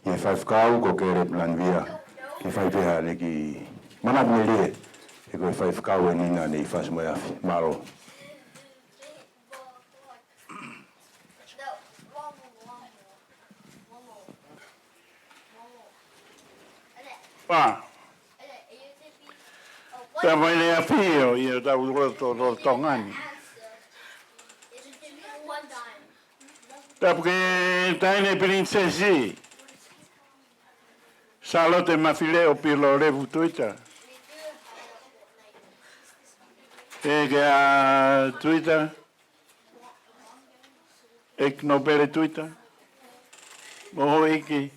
Speaker 2: i e whaifkau ko kere plan via. Ki whaipeha ne ki manapne lie. E ko e whaifkau e nina ne i whasmoe a fi. Maro.
Speaker 4: Pa. Ta mai le afio io da roto do tongani. Ta perché taine princesi. Salote Mafile'o Pilolevu Tuita. E che a Tuita. E no bere Tuita. Mo iki.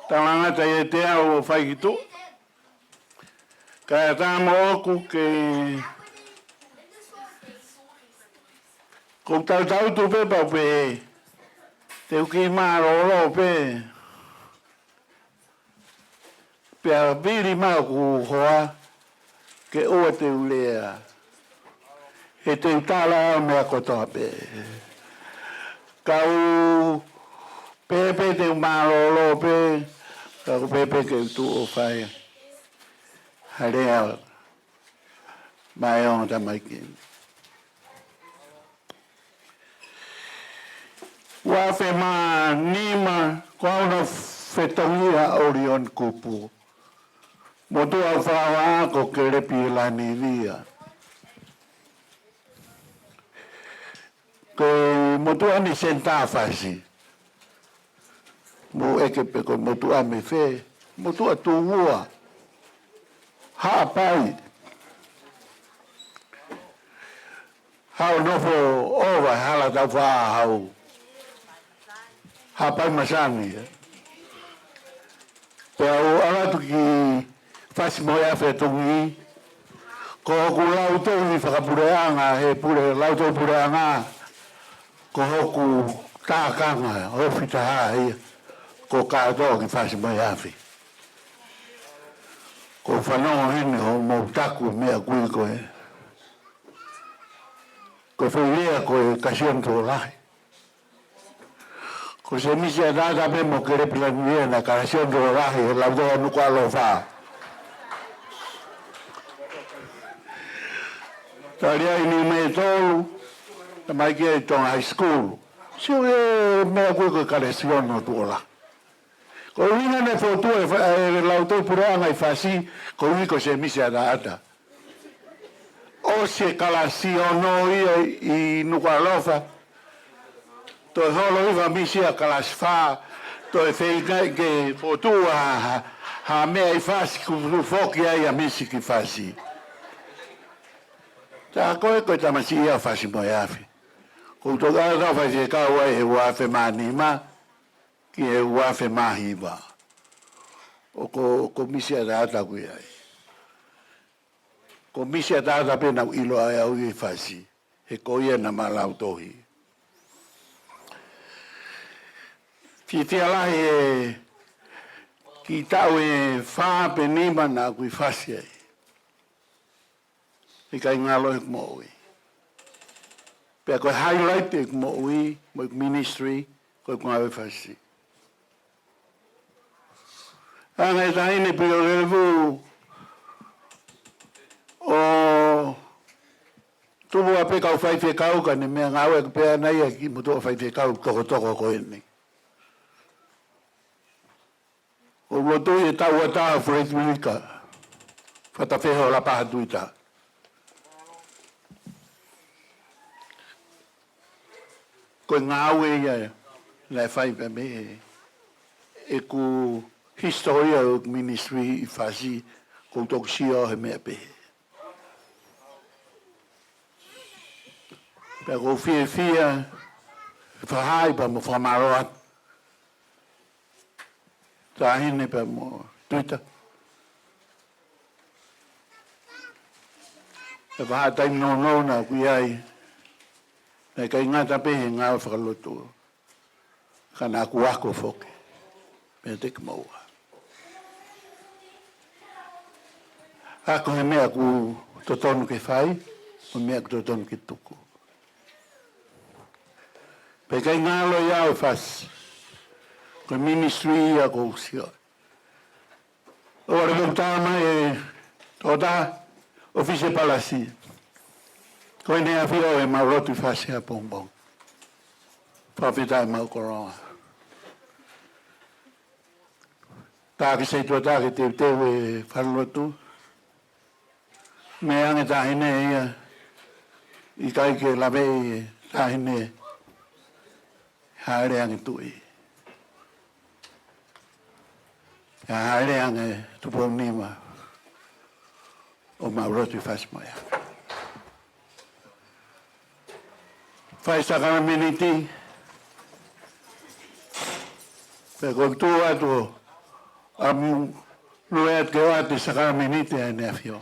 Speaker 4: Talangata e te au fai ki tu. Ka ta mo oku ke ko tau tu pe pa pe te uki ma ro pe pe a biri ma ku hoa ke o te ulea e te utala me a kotoa pe ka u pepe te ma ro pe ka u pepe ke tu o fai harea mai on ta mai ki wa fe ma nima kwa una fetongia orion kupu motu au fa ko kere pila ni dia ko motu ani senta fasi mo eke pe ko motu ame fe motu atu ua ha pai hau nofo ova hala tau wha hau ha pai masani pe au alatu ki Fasi moi a Tungi ko ku lau tau ni whakapureanga he pure lau tau pureanga ko hoku tākanga o whita hai ko kātoa ki Fasi moi a ko whanongo hene o mo taku mea kui koe. Ko whairea koe kasion tō lahi. Ko se misi a tāta pe mo kere pilangia na kasion tō lahi he lau toa nuku alo whaa. Taria ini me tolu, ta mai ki e tonga high school. Sio e mea kui koe kasion no tō lahi. Ko ina ne fotu e lauto pureanga i Fasi ko iko se misi ada ata. O se kalasi ono i nukualofa. To holo iwa misi a kalasfa. To e feikai ke fotu ha mea i Fasi ku foki ai a misi ki Fasi. Ta koe koe tamasi ia Fasi mo iafi. Ko to gara Fasi e kaua e wafe manima. Ki e wafe mahiwa. O ko misi a data kui ai. Ko misi a data pena ilo ai au i Fasi. He ko ia na malau tohi. Ki alahi e ki tau e wha penima na kui Fasi ai. E kai ngalo e kumoui. Pea koe highlight e kumoui, mo ministry, koe kungawe Fasi. Anga e tahine Pilolevu o tubu a peka o whaife kau ka ne mea ngāwe ka pēa nei a ki mutu o whaife kau toko ko ene. O roto e tau a taha Fred Wilika whatawheho la paha Tuita. Koe ngāwe ia lai whaife me e ku historia o ministry i Fasi ko toku sio he mea pehe. Pea ko fia whahai pa mo whamaroa. Tāhine pa mo Tuita. E whaha taim no na kui ai. Nei kai ngata pehe ngā whakalotu. Kana aku wako whoke. Mea te kamaua. Ako he mea ku totonu ke whai, o mea ku totonu ke tuku. Pe kai ngalo iau e Fasi, ko ministry ia ko usio. O are mutama e toda office palasi. Ko ne afio e maurotu Fasi a Pongipongi. Whawhita e mau korona. Tāki sei tua tāki te teu e whanlotu. Me ange tāhine ia i kai ke lawe e tāhine haere ange tui. Ia haere ange tupo nima o maurotu Fasi moia. Whai sakana miniti pe kontu atu am luet ke atu sakana miniti ai nefio.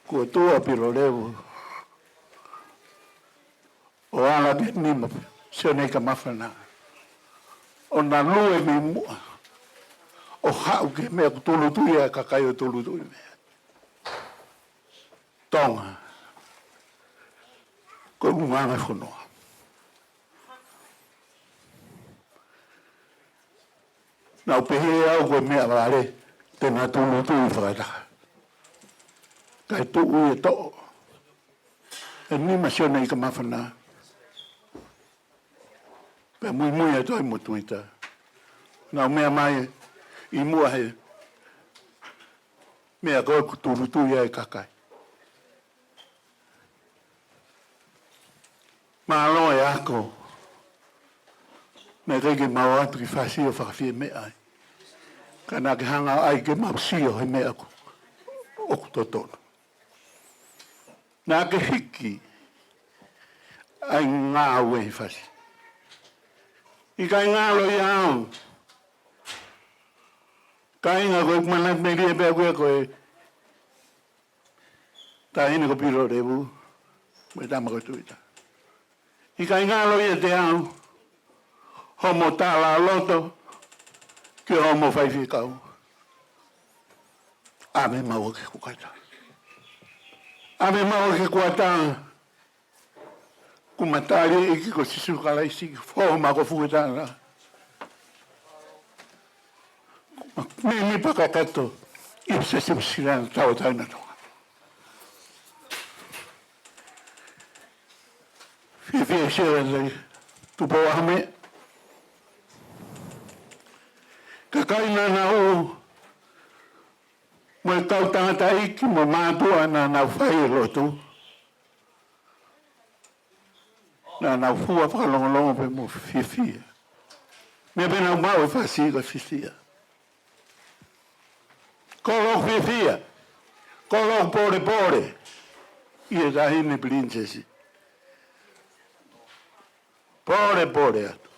Speaker 4: Ko tua Pilolevu o ala te nima se nei ka mawhana o na lue mi mua o hau ke mea ku tulu tui e kakai o tulu tui mea tonga ko nganga whanua na upehe au ko mea wale tena tulu tui whakataka kai tu'u e to'o. E nima sio nei ka mawhana. Pea Moimoi e toi mo Tuita. Nā mea mai i mua he mea koe ku turu tui e kakai. Mālo e ako me reige mau atu ki Fasi o whakawhia mea ai. Ka nā ke hanga ai ke mau sio he mea ku o ku totonu. Nā ke hiki ai ngā ue Fasi. I kai ngā lo i au. Ka inga koe kumana meri e pēr koe koe. Tā hine ko Pilolevu. Koe tāma koe Tuita. I kai ngā lo i te au. Homo tāla loto. Ki homo whaiwhi kau. Ame maua ke kukaita. Ame maua ke kuatanga. Kumatari iki ko sisu kalaisi. Fo mako fuetana. Mimi pakakato. Ipse se msirana tau taina tonga. Fie shere lei. Tupo ahme. Kakaina na o. Mo tau tangata iki mo mātua na whai lotu. Na fua whakalongolongo pe mo fifia. Me pena mau e Fasi ka fifia. Kolo fifia. Kolo pore. Ie tahine princesi. Pore atu.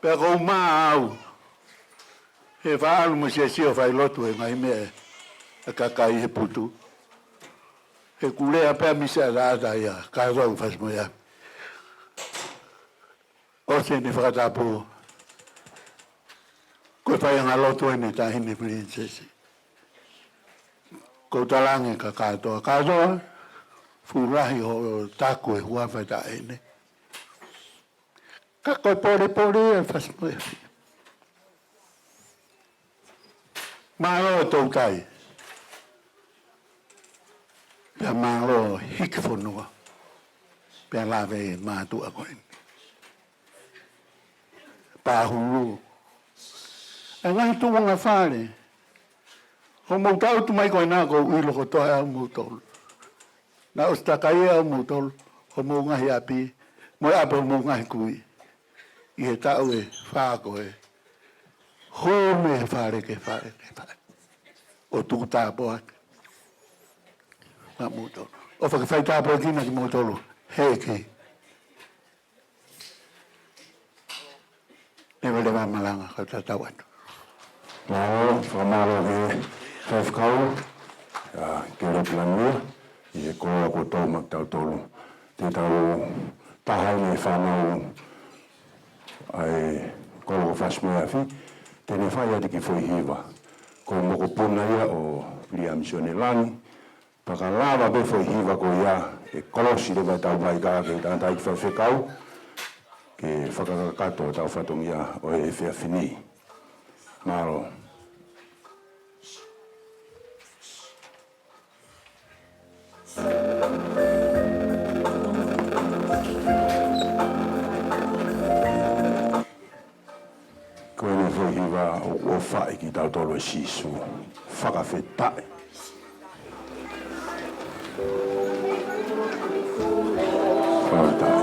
Speaker 4: Pe kou maa au. He whaalu mo sio whai lotu e ngai mea. A kakai he putu. He kulea pēr misa rāta ia. Ka rau Fasi moia. O se ni whakatapu. Koe whai anga lotu e ne tahine princesi. Ko talange ka katoa. Katoa. Furahi o taku e huawhai ta ene. Ka koe pore e Fasi moia. Mālo e tautai. Pea mālo hiki whanua. Pea lawe e mātua koe. Pāhuru. E ngai tuwanga whare. Ho mautau tu mai koe nā ko uilo ko toa au mautolu. Nā ostakai au mautolu. Ho mau ngahi api. Mo api ho mau ngahi kui. I he tau e whāko e. Ho me whare ke whare. O tuku tāpo ake. Nā mautolu. O whakawhai tāpo e kina ki mautolu. Hei kei. Never lewa Malanga ka tatau atu.
Speaker 5: Nāo, whamaro he whawhkau, kere planua, i he koa ko tau maktau tolu. Te tau tahai me whanau ai kolo ko Fasi moia fi, Tene whai ati ki whai hiwa. Ko moko puna ia o Lia Misione Langi. Paka lava be whai hiwa ko ia e kolosi le vai tau vai ka ke tātai ki whawhekau. Ke whakakakato tau whatongia o e whea whini. Maro. Koe ne whai hiwa o whai ki tau tolo e sisu. Whakawhetai. Whakawhetai.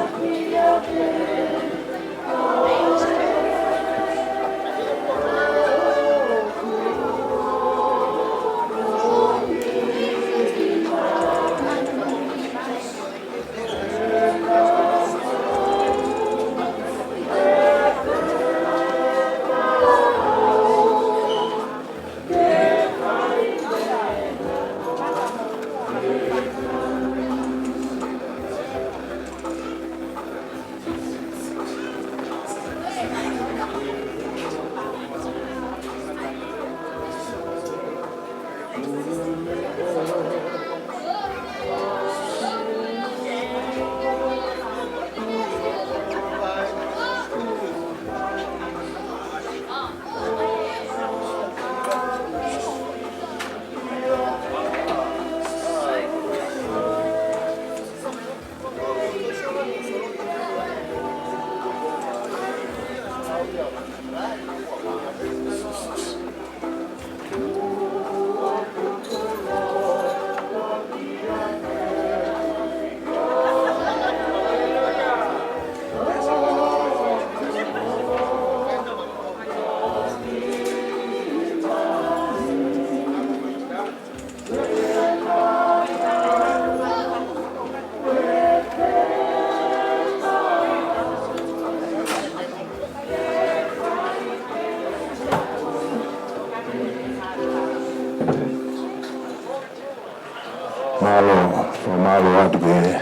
Speaker 5: Malo atu ke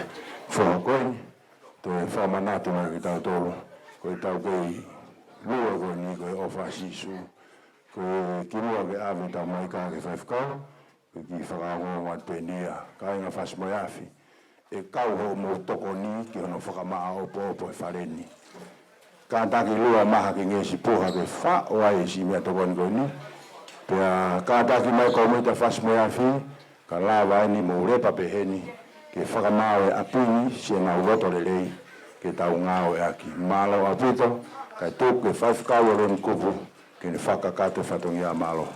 Speaker 5: whakakoi, te whamanatu mai ki tau tolo, koe tau kei lua koe ni koe ofa sisu, koe kirua ke awe tau mai kā ke whaifkau, koe ki whakaongo mat penia, ka inga Fasi mai afi, e kau ho mo toko ni ki ono whakamaa opo opo e whareni. Ka taki lua maha ki ngesi poha ke wha o ai si mea toko ni koe ni, pia ka taki mai koe moita Fasi mai afi, ka lava ni mo repa peheni, ke whakamao e apini, si e ngau roto le lei, ke tau ngao e aki. Malo apito, kai tōku ke whaifkau o ren kupu, ke ne whakakate whatongi a malo.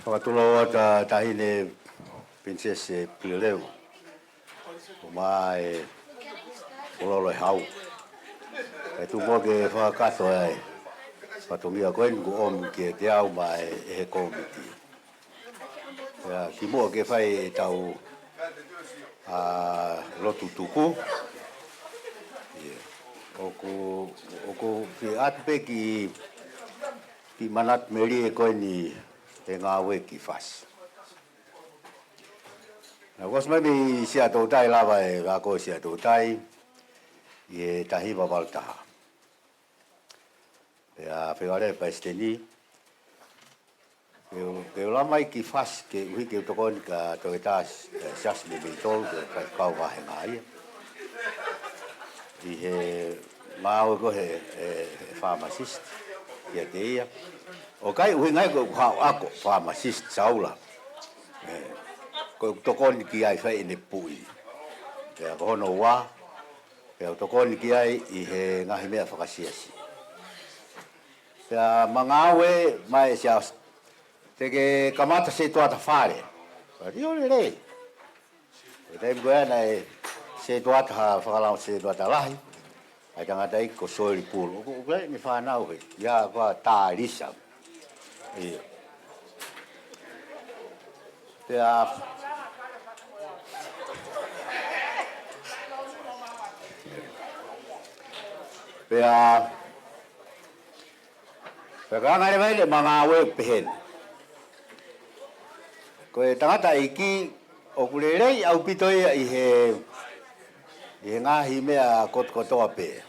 Speaker 1: Whakatulo o tahine Princess Pilolevu. O maa e ololo e hau. E tu mo ke whakakato ai. Whatongia koe ngu omu ke te au ma e he komiti. Ki mua ke whai e tau lotu tuku. Oku ki atpe ki manat meri e koe ni e ngā we ki Fasi. Kos mai mi sia tautai lava e wako sia tautai i e tahiwa waltaha. Pea wheware pa esteni. Peo la mai ki Fasi ke uhi ke utokoni ka toetas sasme me tolu ke whaikau wahe ngā ia. I he māo e kohe pharmacist ki a te ia. O kai uhi ngai ko hao ako pharmacist saula. Ko utokoni ki ai whai ne pui. Pea kohono wā. Pea utokoni ki ai i he ngahi mea whakasiasi. Pea mangawe mai sia te ke kamata se tuata whare. Pari ore rei. E teimu koe ana e se tuata ha whakalau se tuata lahi. Ai tangata i ko soiri pulu. O koe ni whanau he. Ia kua tā risa. Pea Pea kanga le vai le mangawe pehen. Ko e tangata iki o kulelei au pitoia i he I ngahi mea kotoa pe.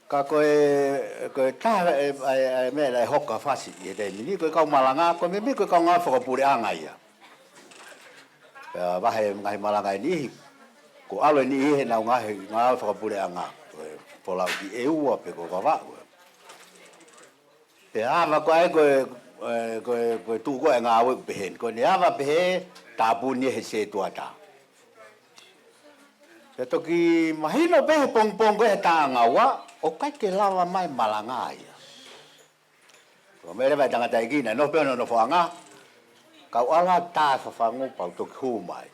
Speaker 1: Ka koe ta mea lai hoka Fasi i te mini koe kau Malanga koe me koe kau ngā whakapure anga ia. Wahe ngahi Malanga ni ko alo ni he na ngā whakapure anga koe polau ki e ua pe ko wawau. Pe ama koe koe tu koe ngā awe pehen koe ni ama pehe tapu ni he se tuata. Pe toki mahino pehe Pongipongi he taanga wa o kai ke lawa mai Malanga ia. Ko mere vai tangata ikina no pe no whanga. Kau ala ta whafangu pau toki hu mai.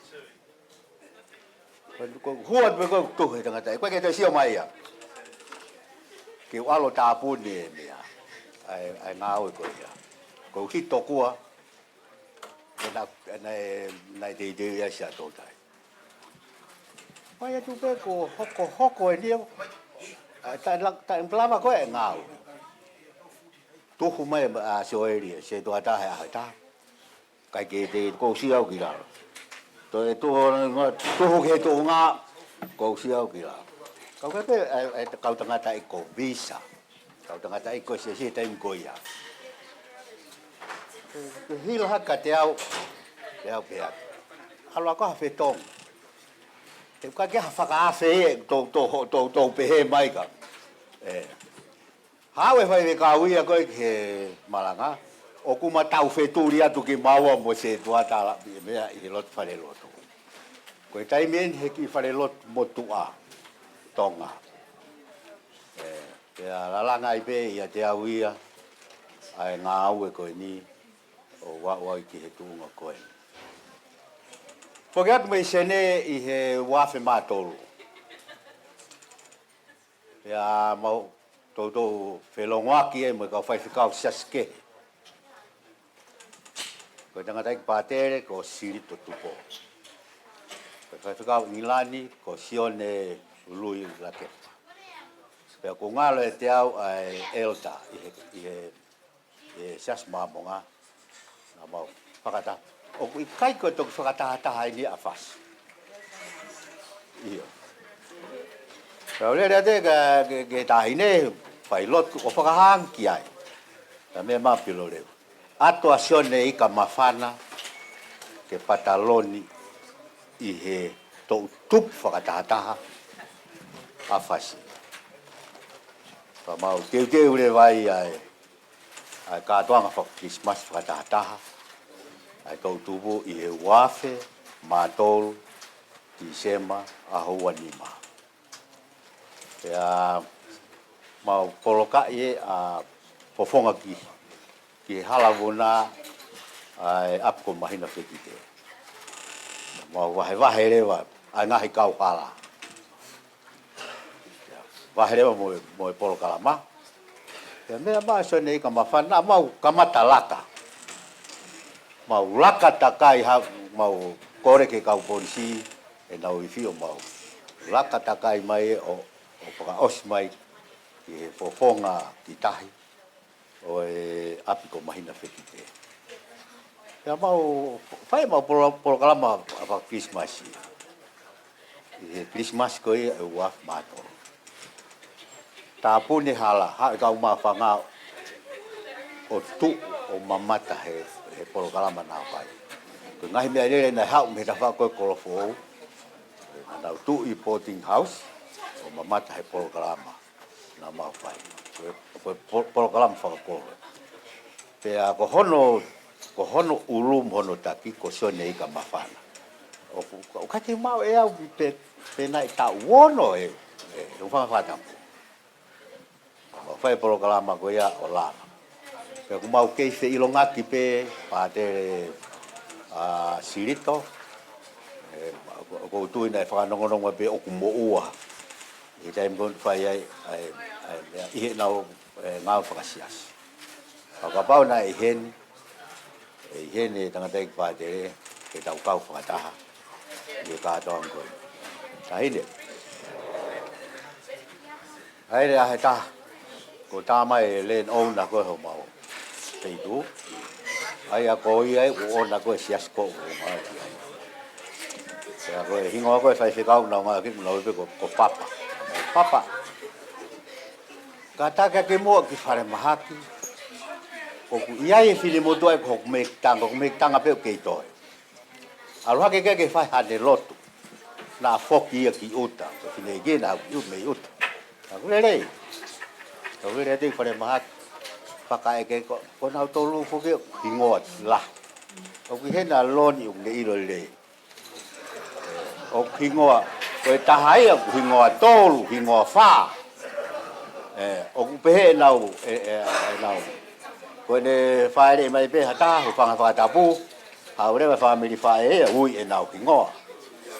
Speaker 1: Ko huat me ko tu he tangata. Koe ke te sio mai ia. Ke alo tapu ni e mea. Ai ngā oi koe ia. Ko hito kua. Nai te ia sia tōtai. Pai atu pe ko hoko e nia. Ta implama koe e ngā oi. Tuhu mai a soeria, se to ata ha ta. Kai ke te ko siau ki la. To e tuhu ke to nga ko siau ki la. Kau ka pe kau tangata i ko visa. Kau tangata i ko se te ko ia. Hil haka te au pe. Alo ka fetong. Te ka ke whaka afe to pehe mai ka. Hawe whai me kauia koe ke Malanga. O kuma tau Fetu'u atu ki maua mo se tuata mea i lot whare loto. Koe taimien he ki whare lot mo tua tonga. Pea lalanga i pe ia te au ia. Ai ngā aue koe ni o wai ki he tuunga koe. Poke atu mei sene i he wafe mātolu. Pea mau Toto whelongoaki e mo ka whaiwhikau saske. Ko tangata ki pātere ko sirito tupo. Ko whaiwhikau ngilani ko sione ului lake. Pea ko ngalo e te au ai elta i he sas mamonga. Nga mau whakata. O i kai ko toki whakatahataha i ni a Fasi. Iyo. Pea lere ate ke tahine Pilot o whakahang ki ai. Ta me ma Pilolevu. Ato asione i ka mawhana ke pataloni i he tō tup whakatahataha a Fasi. Pa mau teu le vai ai kātoanga whakakismas whakatahataha. Ai tō tupu i he wafe, mātolu, Disema, ahua nima. Pea mau poloka e a pofonga ki halavuna ai apko mahina fetite. Mau wahe rewa ai ngahi kau kala. Wahe rewa mo poloka lama. Pea mea maa sone i ka mawhana mau kamata laka. Mau laka takai mau kore ke kau polisi e nau i fio mau. Laka takai mai o paka os mai ki he pofonga ki tahi o e apiko mahina whekite. Pea mau, whai mau polokalama apa Christmas. I he Christmas koe e uaf mātoro. Tā pune hala, hae kau maa whanga o tu o mamata he polokalama nā whai. Ko ngahi mea rere nei hau me ta whakoe kolofo au. Nau tu i boarding house o mamata he polokalama. Na mau whai. Ko polokalama whakakolo. Pea ko hono ulum hono taki ko sone i ka mawhana. O kati mau e au pe nai ta uono e whakawhatapu. Whai polokalama ko ia o lama. Pea ko mau keise ilongaki pe pātere sirito. Ko tuina e whakanongononga pe oku mo ua. I taim kon whai ai ihe nau ngāu whakasias. Whakapau na i heni e tangata ki pātere ke tau kau whakataha i e kātoa ngoi. Tā hine. Haere ahe taha. Ko tāma e len ou na koe ho mau. Fetu'u. Ai a ko i ai o na koe sias ko o mau ki ai. Ya ko hingo ko fai kau na ma ki no be ko papa. Papa. Kata ka ke mo ki fare mahaki. Ko ku ia e fili mo doe ko me tanga pe ke to. Aloha ke fai ha de lotu. Na foki ia ki uta. Ko fine ge na u me uta. Aku le. Ko le te fare mahaki. Paka ke ko na to lu fo ke hingo la. Ko ki hena loni u le ilo le. O hingoa ko tahai o hingoa tolu hingoa fa o pehe nau nau ko ne fa le mai pe hata ho fa tapu ha ore fa mi fa ui e nau hingoa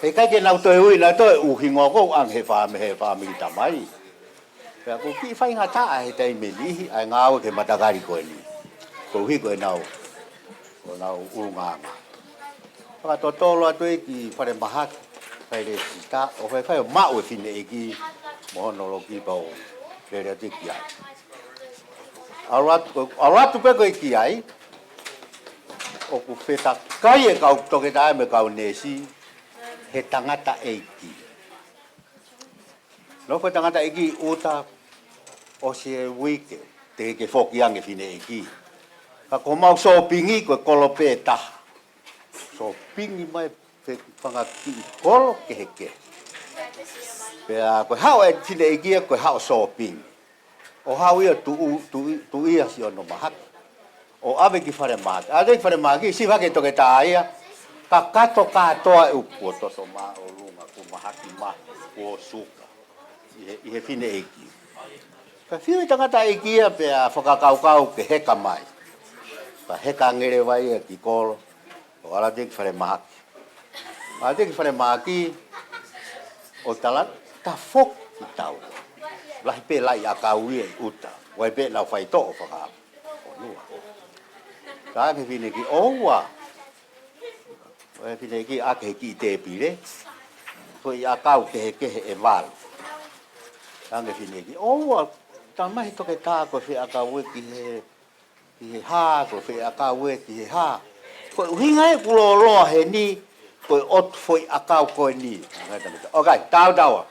Speaker 1: e ka ke nau to ui na to u hingoa ko ang he fa mi tamai pe ko ki fa ngata ai tai me ni ai ngau ke matagari ko ni ko hi ko nau unga pa to tolo atu ki fa le mahak fai le ta o fai ma o fine iki mo no lo ki pau le te ki ai alat pe ko ki ai o ku feta kai e kau to ke dai me kau nesi he tangata eiki no ko tangata eiki uta o se wike te ke foki ange fine iki ka ko mau so pingi ko kolopeta so pingi mai panga ki kolo ke heke pea ko hao e tine e gia ko hao shopping o hao ia tu ia si ono mahat o ave ki fare mat ave ki fare magi si va ke to ke taia ka kato ka toa u ko to so ma o lunga ku mahati ma o suka i he fine e ki ka fiu tanga ta e gia pea foka kau ke heka mai pa heka ngere vai ki kolo o ala de ki fare mat ade ki fare maki o tala ta fok ki tau lahi pe lai a kaui e uta wai pe na fai to fa o lua ka ke vine ki owa wai vine ki a ke ki te pire foi a kau ke e val ka ke vine ki owa ta mai to ke ta ko fi a kaui ki he ha ko fi a kaui ki he ha ko hinga e kulo lo he ni ko ot foi akau ko ni okay tau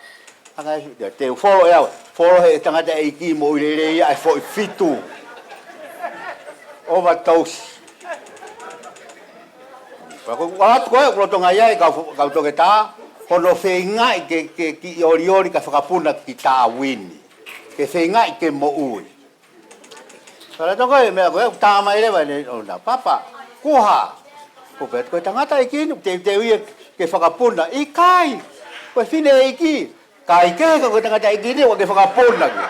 Speaker 1: anga te follow he tanga te iki mo ile ai foi fitu overdose pa ko ko to ngai ka to ke ta kono fe ngai ke ki ori ka fakapuna ki ta win ke fe ngai ke mo ui para to ko me ko ta mai le ba ne ona papa kuha ko bet ko tangata iki te ui ke fakapuna i kai ko fine iki kai ke ko tangata iki ni ke fakapuna ki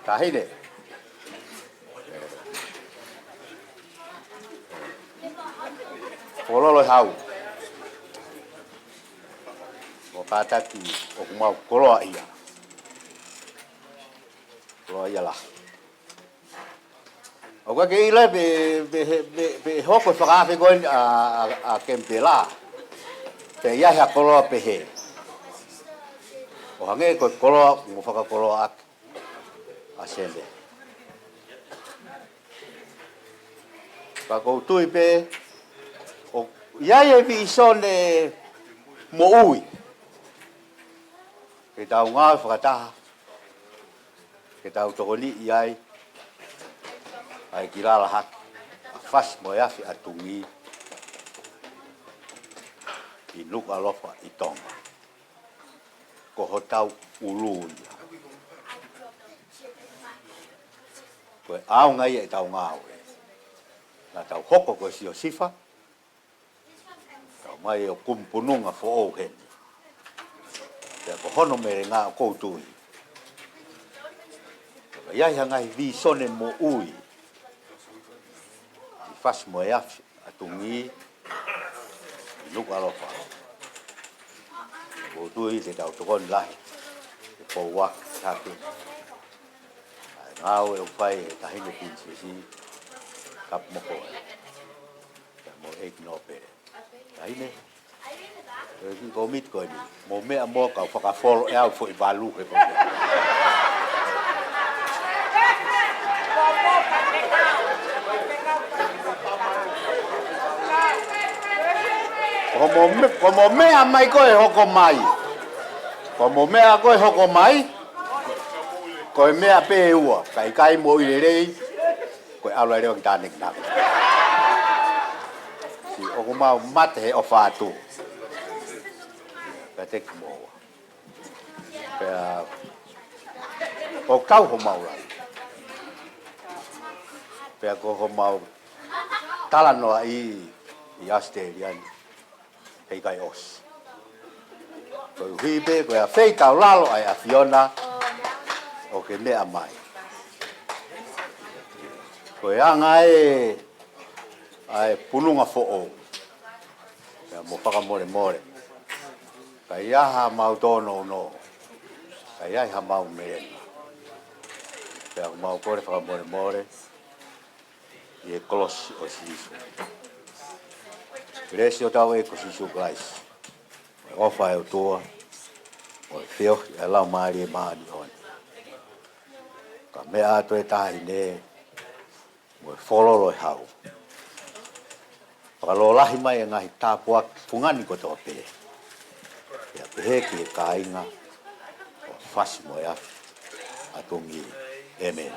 Speaker 1: kahine pololo hau ko kata ki o mau kolo ia lah o ka ke ile be hoko fa fe go a kempela pe ia ha kolo pe he o hange ko kolo mo fa kolo a sembe pa ko tu pe o ia e vi sone mo ui ke tau nga fa ta ke tau to ni ia ai kilala hak fas mo ya fi atungi i nuk alofa i tonga ko hotau ulu ko au ngai e tau ngau na tau hoko ko si o sifa tau mai o kumpununga fo o hen te ko hono mere nga ko tui ia ngai vi sone mo ui fas mo ya atungi luk alofa o tu te tau to kon lai po wa ta tu ngau e pai ta hine pin si kap mo ko mo no pe ta hine e ki komit ko ni mo me mo ka fa ka follow e au fo i valu e Como mea mai koe hoko mai. Como mea koe hoko mai. Koe mea pe ua. Kai mo i rei. Koe alo reo ki tānek nāk. Si oko mau mate he o whātu. Pea te kumoa. Pea o kau ho maura. Pea ko ho mau talanoa i Australian. Hei kai os. Koe uhipe, koe a whei tau lalo ai a Fiona. O ke mea mai. Koe anga ai pununga fo'o. Pea mo whaka more. Kai aha mau tono no. Kai aha mau merena. Pea mau kore whaka more. I kolosi o sisu. Resi o tau ko sisu guys. Ofa o toa. O feo e lau maari e maari honi. Ka mea ato e tahi ne. Mo fololo e hau. Pakalo lahi mai e ngahi tāpua pungani ko toa pe. Pea peheki e kāinga. O Fasi mo e afi. A Tungi. Amen.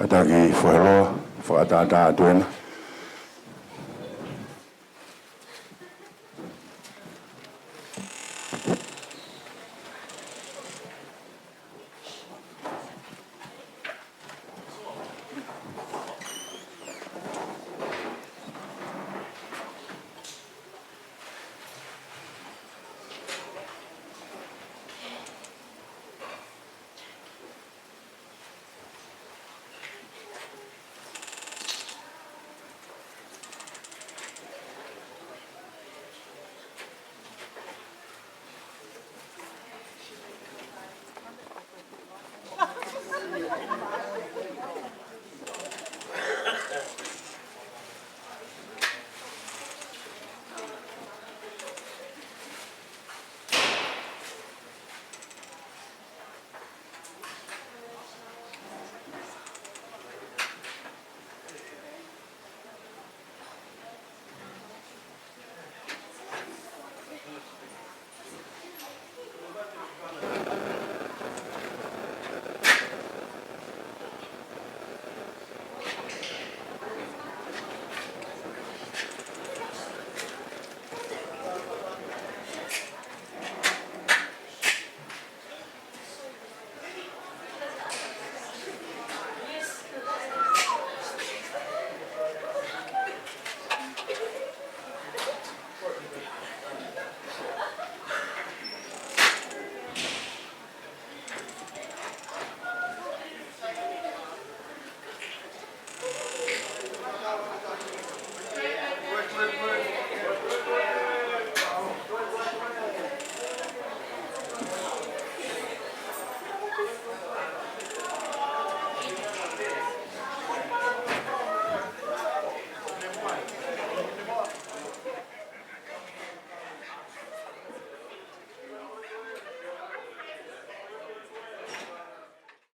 Speaker 5: Ataki whaeloa, whaatata atuena.